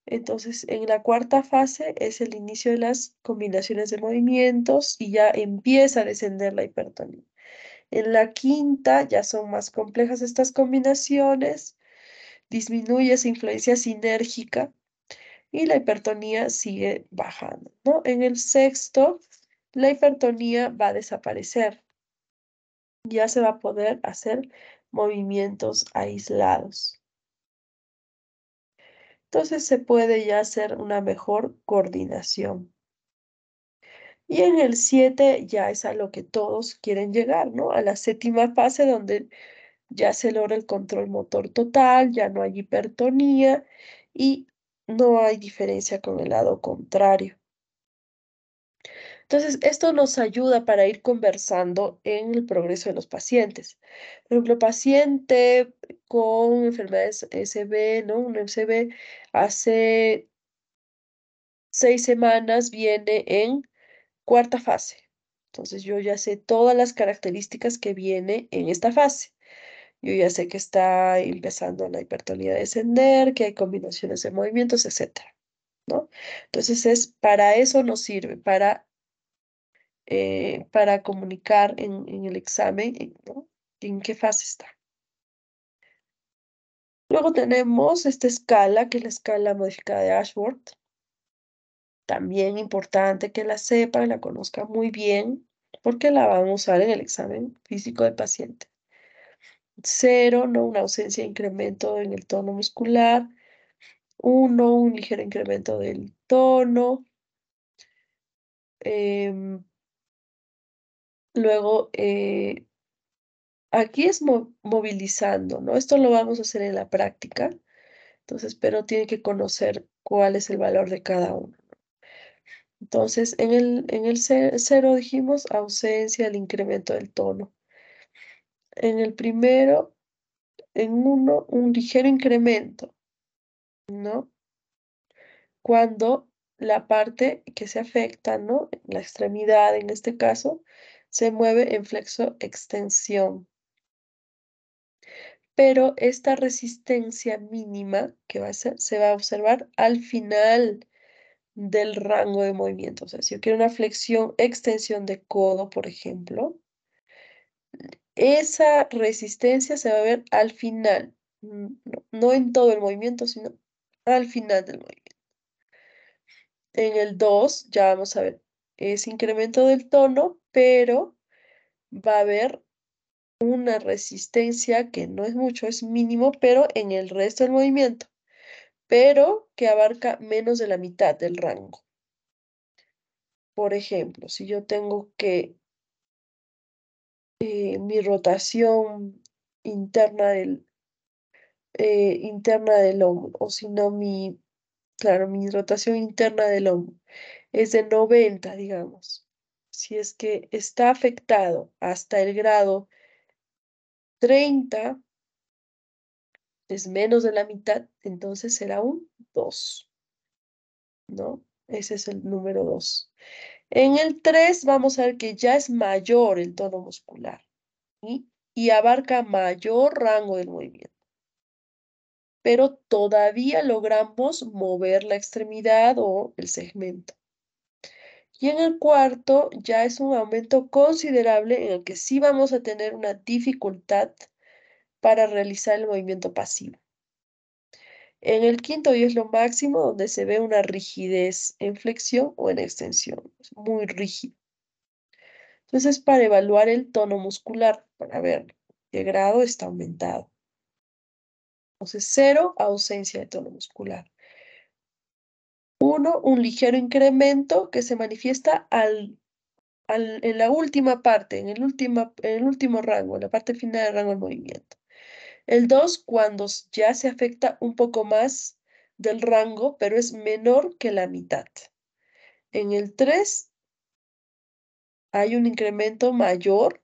Entonces, en la cuarta fase es el inicio de las combinaciones de movimientos y ya empieza a descender la hipertonía. En la quinta ya son más complejas estas combinaciones, disminuye esa influencia sinérgica y la hipertonía sigue bajando, ¿no? En el sexto, la hipertonía va a desaparecer. Ya se va a poder hacer movimientos aislados. Entonces se puede ya hacer una mejor coordinación. Y en el 7 ya es a lo que todos quieren llegar, ¿no? A la séptima fase donde ya se logra el control motor total, ya no hay hipertonía y no hay diferencia con el lado contrario. Entonces, esto nos ayuda para ir conversando en el progreso de los pacientes. Por ejemplo, paciente con enfermedades SB, ¿no? Un SB hace 6 semanas viene en cuarta fase. Entonces, yo ya sé todas las características que viene en esta fase. Yo ya sé que está empezando la hipertonía a descender, que hay combinaciones de movimientos, etcétera, ¿no? Entonces, para eso nos sirve, para comunicar en el examen, ¿no? ¿En qué fase está? Luego tenemos esta escala, que es la escala modificada de Ashworth. También importante que la sepan, la conozcan muy bien, porque la van a usar en el examen físico del paciente. 0, ¿no? Una ausencia de incremento en el tono muscular. 1, un ligero incremento del tono. em, Luego, aquí es movilizando, ¿no? Esto lo vamos a hacer en la práctica. Entonces, pero tiene que conocer cuál es el valor de cada uno. Entonces, en el cero dijimos ausencia, el incremento del tono. En el primero, en uno, un ligero incremento, ¿no? Cuando la parte que se afecta, ¿no? La extremidad en este caso, se mueve en flexo-extensión. Pero esta resistencia mínima que va a ser, se va a observar al final del rango de movimiento. O sea, si yo quiero una flexión, extensión de codo, por ejemplo, esa resistencia se va a ver al final, no en todo el movimiento, sino al final del movimiento. En el 2 ya vamos a ver, es incremento del tono, pero va a haber una resistencia que no es mucho, es mínimo, pero en el resto del movimiento, pero que abarca menos de la mitad del rango. Por ejemplo, si yo tengo que mi rotación interna interna del hombro, o si no, claro, mi rotación interna del hombro es de 90, digamos. Si es que está afectado hasta el grado 30, es menos de la mitad, entonces será un 2, ¿no? Ese es el número 2. En el 3 vamos a ver que ya es mayor el tono muscular y abarca mayor rango del movimiento, pero todavía logramos mover la extremidad o el segmento. Y en el cuarto ya es un aumento considerable en el que sí vamos a tener una dificultad para realizar el movimiento pasivo. En el quinto y es lo máximo donde se ve una rigidez en flexión o en extensión. Es muy rígido. Entonces, para evaluar el tono muscular, para ver qué grado está aumentado. Entonces, cero, ausencia de tono muscular. Uno, un ligero incremento que se manifiesta en la última parte, en el último rango, en la parte final del rango del movimiento. El 2 cuando ya se afecta un poco más del rango, pero es menor que la mitad. En el 3 hay un incremento mayor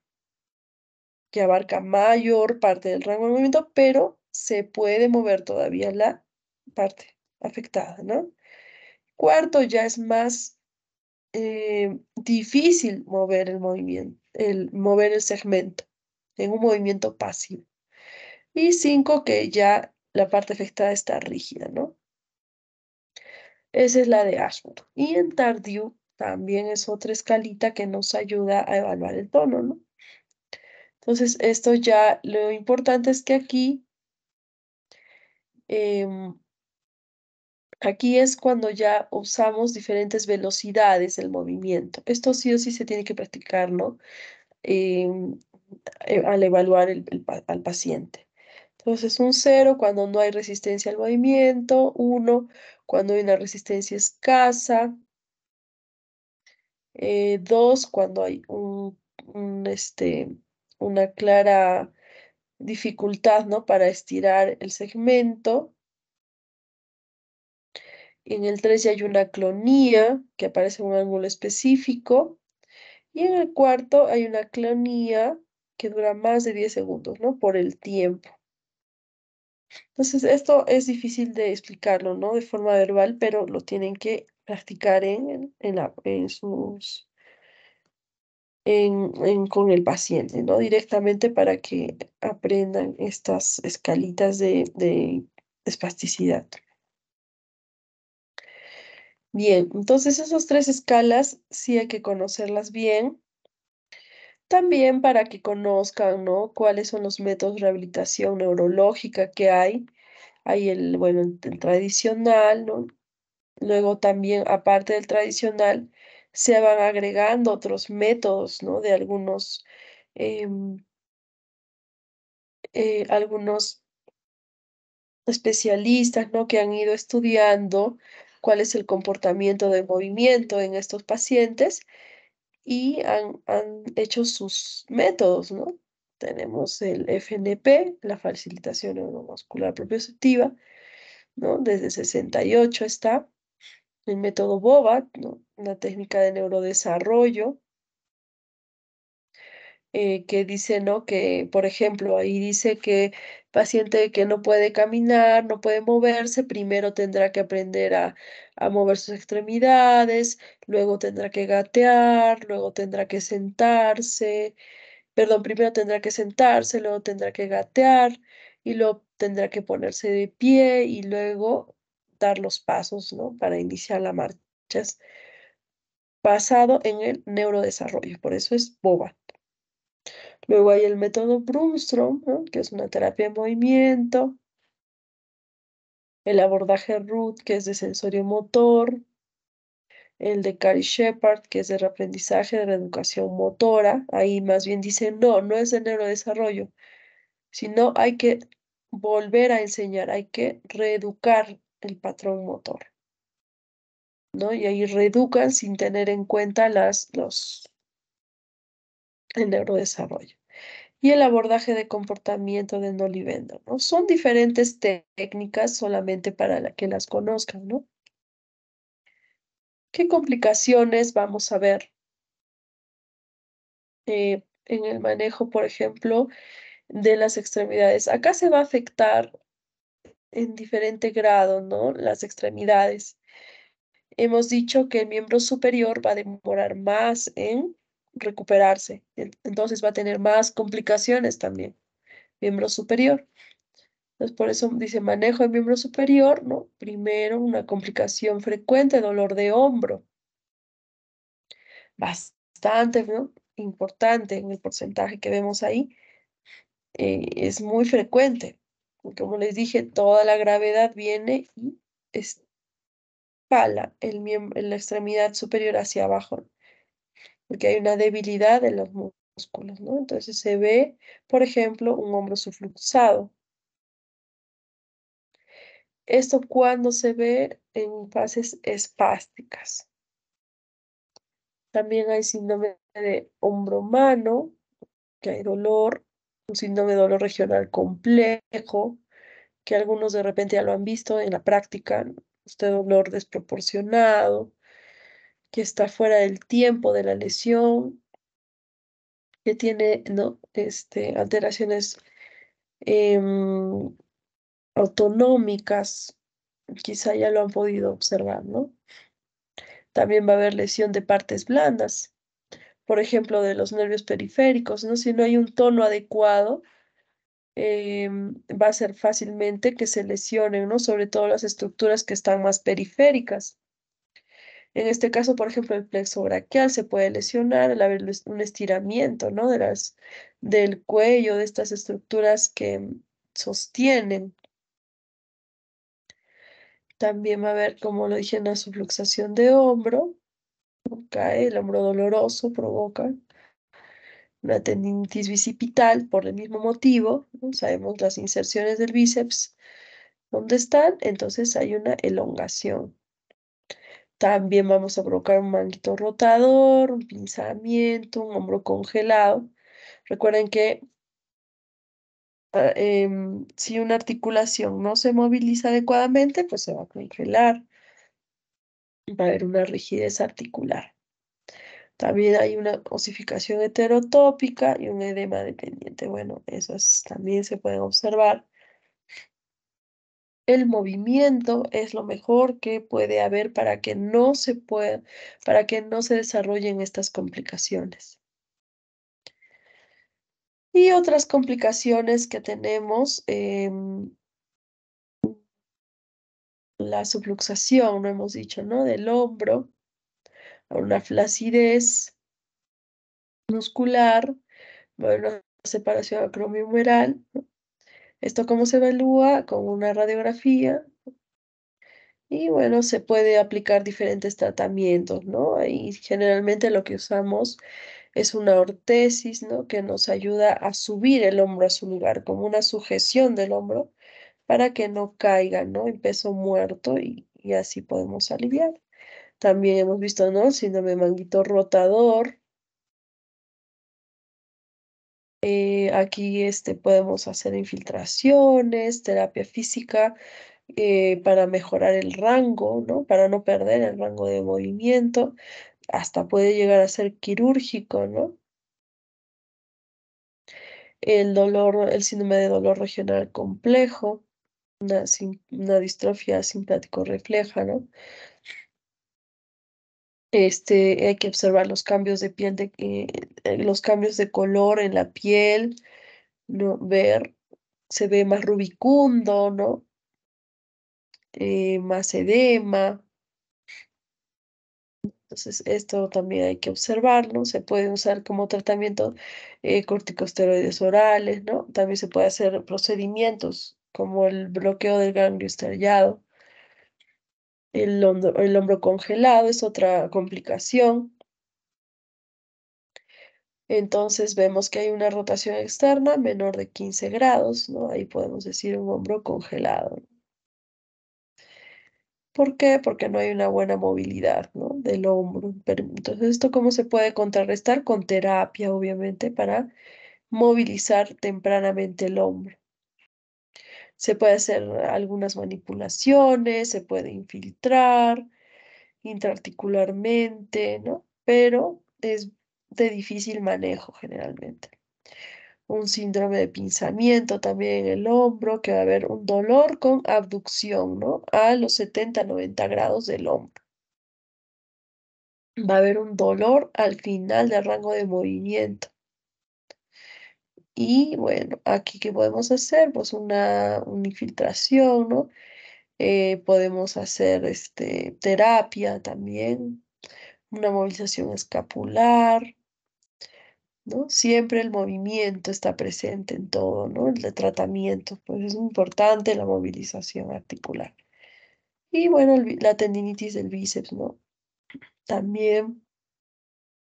que abarca mayor parte del rango de movimiento, pero se puede mover todavía la parte afectada, ¿no? Cuarto, ya es más difícil mover el movimiento, mover el segmento en un movimiento pasivo. Y 5, que ya la parte afectada está rígida, ¿no? Esa es la de Ashmore. Y en Tardieu también es otra escalita que nos ayuda a evaluar el tono, ¿no? Entonces, esto ya, lo importante es que em, aquí es cuando ya usamos diferentes velocidades del movimiento. Esto sí o sí se tiene que practicar, ¿no? Em, al evaluar al paciente. Entonces, un cero cuando no hay resistencia al movimiento, uno cuando hay una resistencia escasa, dos cuando hay una clara dificultad, ¿no? Para estirar el segmento. En el 3 ya hay una clonía que aparece en un ángulo específico. Y en el cuarto hay una clonía que dura más de 10 segundos, ¿no? Por el tiempo. Entonces, esto es difícil de explicarlo, ¿no? De forma verbal, pero lo tienen que practicar con el paciente, ¿no? Directamente para que aprendan estas escalitas de espasticidad. Bien, entonces esas tres escalas sí hay que conocerlas bien. También para que conozcan, ¿no? Cuáles son los métodos de rehabilitación neurológica que hay. Hay bueno, el tradicional, ¿no? Luego también, aparte del tradicional, se van agregando otros métodos, ¿no? De em, algunos especialistas, ¿no? Que han ido estudiando cuál es el comportamiento de movimiento en estos pacientes y han hecho sus métodos, ¿no? Tenemos el FNP, la facilitación neuromuscular propioceptiva, ¿no? Desde 68 está el método BOVAT, ¿no? Una técnica de neurodesarrollo que dice, ¿no? Que, por ejemplo, ahí dice que paciente que no puede caminar, no puede moverse, primero tendrá que aprender a mover sus extremidades, luego tendrá que gatear, luego tendrá que sentarse, perdón, primero tendrá que sentarse, luego tendrá que gatear y luego tendrá que ponerse de pie y luego dar los pasos, ¿no? Para iniciar la marcha. Es basado en el neurodesarrollo, por eso es BOBA. Luego hay el método Brunstrom, ¿no? Que es una terapia de movimiento, el abordaje Root, que es de sensorio motor, el de Cary Shepard, que es de reaprendizaje de reeducación motora. Ahí más bien dice, no, no es de neurodesarrollo, sino hay que volver a enseñar, hay que reeducar el patrón motor, ¿no? Y ahí reeducan sin tener en cuenta el neurodesarrollo. Y el abordaje de comportamiento de Nolly-Bender, ¿no? Son diferentes técnicas solamente para que las conozcan, ¿no? ¿Qué complicaciones vamos a ver en el manejo, por ejemplo, de las extremidades? Acá se va a afectar en diferente grado, ¿no? Las extremidades. Hemos dicho que el miembro superior va a demorar más en recuperarse, entonces va a tener más complicaciones también, miembro superior. Entonces, por eso dice manejo de miembro superior, ¿no? Primero, una complicación frecuente, dolor de hombro, bastante, ¿no? Importante en el porcentaje que vemos ahí, es muy frecuente. Como les dije, toda la gravedad viene y espala la extremidad superior hacia abajo, porque hay una debilidad de los músculos, ¿no? Entonces se ve, por ejemplo, un hombro subluxado. Esto cuando se ve en fases espásticas. También hay síndrome de hombro-mano, que hay dolor, un síndrome de dolor regional complejo, que algunos de repente ya lo han visto en la práctica, ¿no? Este dolor desproporcionado, que está fuera del tiempo de la lesión, que tiene, ¿no? Alteraciones em, autonómicas, quizá ya lo han podido observar, ¿no? También va a haber lesión de partes blandas, por ejemplo, de los nervios periféricos, ¿no? Si no hay un tono adecuado, va a ser fácilmente que se lesionen, ¿no? Sobre todo las estructuras que están más periféricas. En este caso, por ejemplo, el plexo braquial se puede lesionar al haber un estiramiento, ¿no? Del cuello, de estas estructuras que sostienen. También va a haber, como lo dije, una subluxación de hombro, cae el hombro doloroso, provoca una tendinitis bicipital por el mismo motivo, ¿no? Sabemos las inserciones del bíceps, ¿dónde están? Entonces hay una elongación. También vamos a provocar un manguito rotador, un pinzamiento, un hombro congelado. Recuerden que si una articulación no se moviliza adecuadamente, pues se va a congelar, va a haber una rigidez articular. También hay una osificación heterotópica y un edema dependiente. Bueno, también se pueden observar. El movimiento es lo mejor que puede haber para que no se desarrollen estas complicaciones. Y otras complicaciones que tenemos, la subluxación, no hemos dicho, ¿no? Del hombro, una flacidez muscular, va a haber una separación acromihumeral. Esto cómo se evalúa con una radiografía y bueno, se puede aplicar diferentes tratamientos, ¿no? Y generalmente lo que usamos es una ortesis, ¿no? Que nos ayuda a subir el hombro a su lugar, como una sujeción del hombro para que no caiga, ¿no? En peso muerto y así podemos aliviar. También hemos visto, ¿no? Síndrome de manguito rotador, Aquí podemos hacer infiltraciones, terapia física para mejorar el rango, ¿no? Para no perder el rango de movimiento. Hasta puede llegar a ser quirúrgico, ¿no? El dolor, el síndrome de dolor regional complejo, una distrofia simpático refleja, ¿no? Hay que observar los cambios de piel, los cambios de color en la piel, ¿no? Ver, se ve más rubicundo, ¿no? Más edema. Entonces, esto también hay que observarlo. Se puede usar como tratamiento corticosteroides orales, ¿no? También se puede hacer procedimientos como el bloqueo del ganglio estriado. El hombro congelado es otra complicación. Entonces vemos que hay una rotación externa menor de 15 grados, ¿no? Ahí podemos decir un hombro congelado. ¿Por qué? Porque no hay una buena movilidad, ¿no? Del hombro. Entonces, ¿esto cómo se puede contrarrestar? Con terapia, obviamente, para movilizar tempranamente el hombro. Se puede hacer algunas manipulaciones, se puede infiltrar intraarticularmente, ¿no? Pero es de difícil manejo generalmente. Un síndrome de pinzamiento también en el hombro, que va a haber un dolor con abducción, ¿no? A los 70-90 grados del hombro. Va a haber un dolor al final del rango de movimiento. Y bueno, aquí ¿qué podemos hacer? Pues una infiltración, ¿no? Podemos hacer terapia también, una movilización escapular, ¿no? Siempre el movimiento está presente en todo, ¿no? El de tratamiento, pues es importante la movilización articular. Y bueno, la tendinitis del bíceps, ¿no? También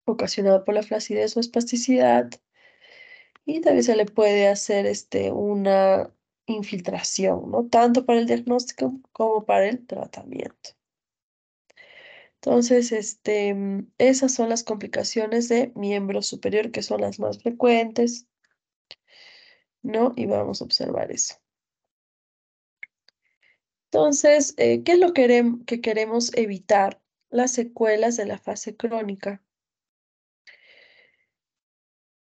ocasionada por la flacidez o espasticidad. Y también se le puede hacer una infiltración, ¿no? Tanto para el diagnóstico como para el tratamiento. Entonces, esas son las complicaciones de miembro superior, que son las más frecuentes, ¿no? Y vamos a observar eso. Entonces, ¿qué es lo que queremos evitar? Las secuelas de la fase crónica.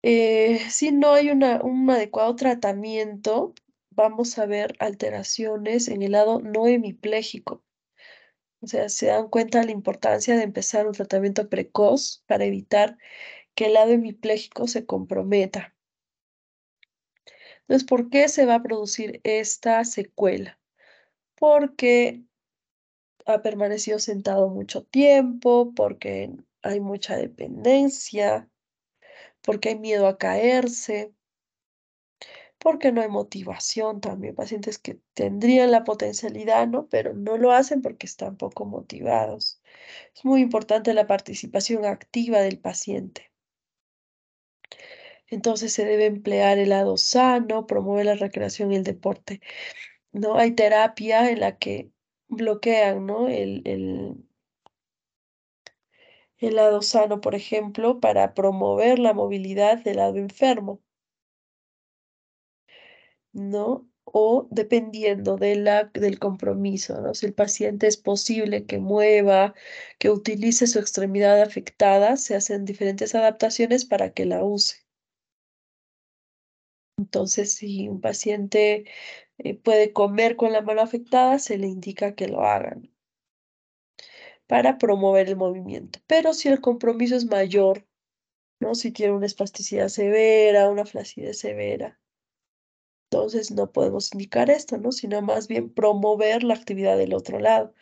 Si no hay un adecuado tratamiento, vamos a ver alteraciones en el lado no hemipléjico. O sea, se dan cuenta de la importancia de empezar un tratamiento precoz para evitar que el lado hemipléjico se comprometa. Entonces, ¿por qué se va a producir esta secuela? Porque ha permanecido sentado mucho tiempo, porque hay mucha dependencia, porque hay miedo a caerse, porque no hay motivación también. Pacientes que tendrían la potencialidad, ¿no? Pero no lo hacen porque están poco motivados. Es muy importante la participación activa del paciente. Entonces se debe emplear el lado sano, promover la recreación y el deporte, ¿no? Hay terapia en la que bloquean, ¿no? El lado sano, por ejemplo, para promover la movilidad del lado enfermo, ¿no? O dependiendo del compromiso, ¿no? Si el paciente es posible que mueva, que utilice su extremidad afectada, se hacen diferentes adaptaciones para que la use. Entonces, si un paciente puede comer con la mano afectada, se le indica que lo hagan para promover el movimiento. Pero si el compromiso es mayor, ¿no? Si tiene una espasticidad severa, una flacidez severa, entonces no podemos indicar esto, ¿no? Sino más bien promover la actividad del otro lado.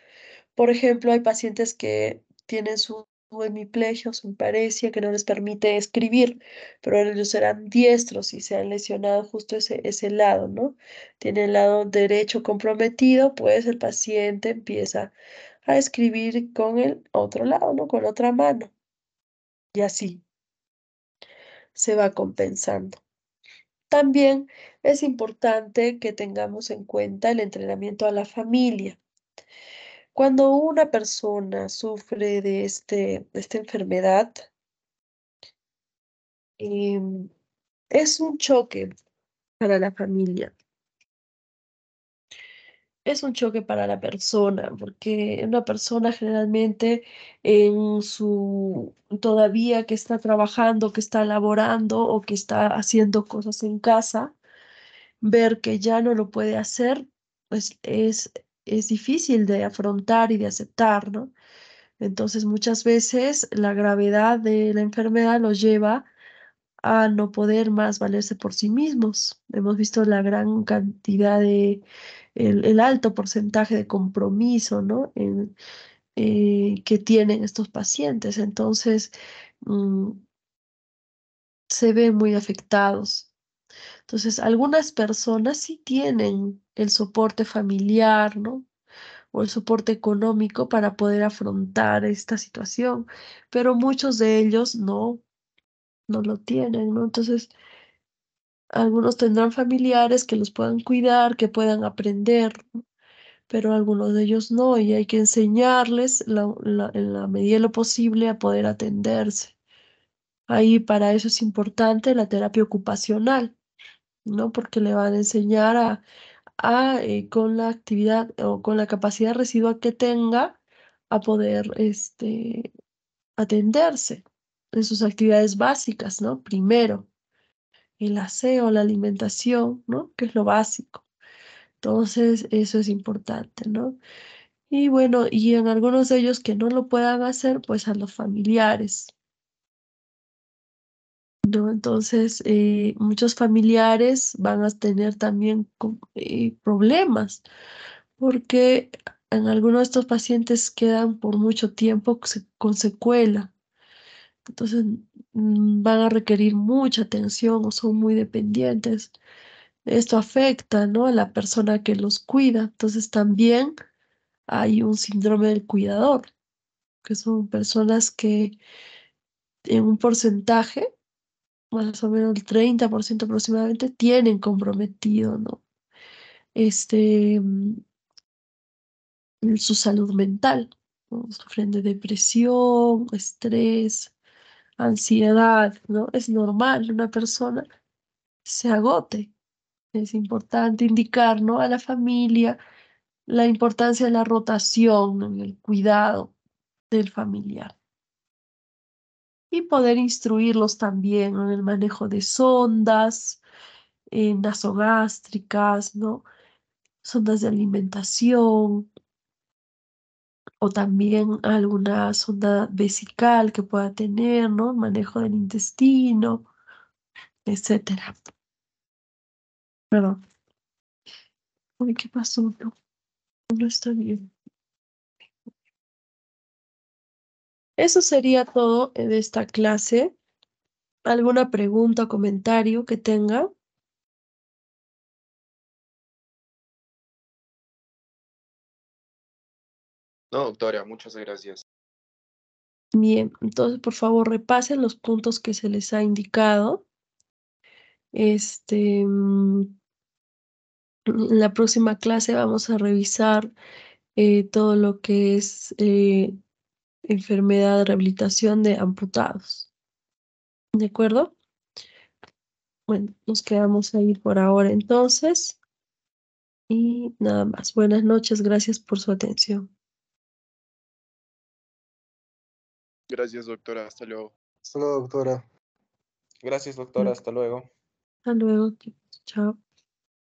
Por ejemplo, hay pacientes que tienen su hemiplegia o su paresia que no les permite escribir, pero ellos eran diestros y se han lesionado justo ese lado, ¿no? Tiene el lado derecho comprometido, pues el paciente empieza a escribir con el otro lado, ¿no? Con la otra mano. Y así se va compensando. También es importante que tengamos en cuenta el entrenamiento a la familia. Cuando una persona sufre de esta enfermedad, em, Es un choque para la familia. Es un choque para la persona, porque una persona generalmente en su todavía que está trabajando, que está laborando o que está haciendo cosas en casa, ver que ya no lo puede hacer, pues es difícil de afrontar y de aceptar, ¿no? Entonces muchas veces la gravedad de la enfermedad los lleva a no poder más valerse por sí mismos. Hemos visto la gran cantidad de, el alto porcentaje de compromiso, ¿no? Que tienen estos pacientes. Entonces, mm, se ven muy afectados. Entonces, algunas personas sí tienen el soporte familiar, ¿no? O el soporte económico para poder afrontar esta situación, pero muchos de ellos no lo tienen, ¿no? Entonces, algunos tendrán familiares que los puedan cuidar, que puedan aprender, ¿no? Pero algunos de ellos no, y hay que enseñarles en la medida de lo posible a poder atenderse. Ahí para eso es importante la terapia ocupacional, ¿no? Porque le van a enseñar con la actividad o con la capacidad residual que tenga a poder atenderse en sus actividades básicas, ¿no? Primero, el aseo, la alimentación, ¿no? Que es lo básico. Entonces, eso es importante, ¿no? Y bueno, y en algunos de ellos que no lo puedan hacer, pues a los familiares, ¿no? Entonces, muchos familiares van a tener también problemas, porque en algunos de estos pacientes quedan por mucho tiempo con secuela. Entonces, van a requerir mucha atención o son muy dependientes. Esto afecta, ¿no? A la persona que los cuida. Entonces, también hay un síndrome del cuidador, que son personas que en un porcentaje, más o menos el 30% aproximadamente, tienen comprometido, ¿no? Este, mm, su salud mental, ¿no? Sufren de depresión, estrés, ansiedad, ¿no? Es normal una persona se agote. Es importante indicar, ¿no? A la familia la importancia de la rotación en el cuidado del familiar y poder instruirlos también en el manejo de sondas nasogástricas, ¿no? Sondas de alimentación o también alguna sonda vesical que pueda tener, ¿no? Manejo del intestino, etcétera. Perdón. Uy, ¿qué pasó? No, no está bien. Eso sería todo de esta clase. ¿Alguna pregunta o comentario que tenga? No, doctora, muchas gracias. Bien, entonces por favor repasen los puntos que se les ha indicado. Este, en la próxima clase vamos a revisar todo lo que es enfermedad de rehabilitación de amputados. ¿De acuerdo? Bueno, nos quedamos ahí por ahora entonces. Y nada más. Buenas noches, gracias por su atención. Gracias, doctora. Hasta luego. Hasta luego, doctora. Gracias, doctora. Hasta luego. Hasta luego. Chao.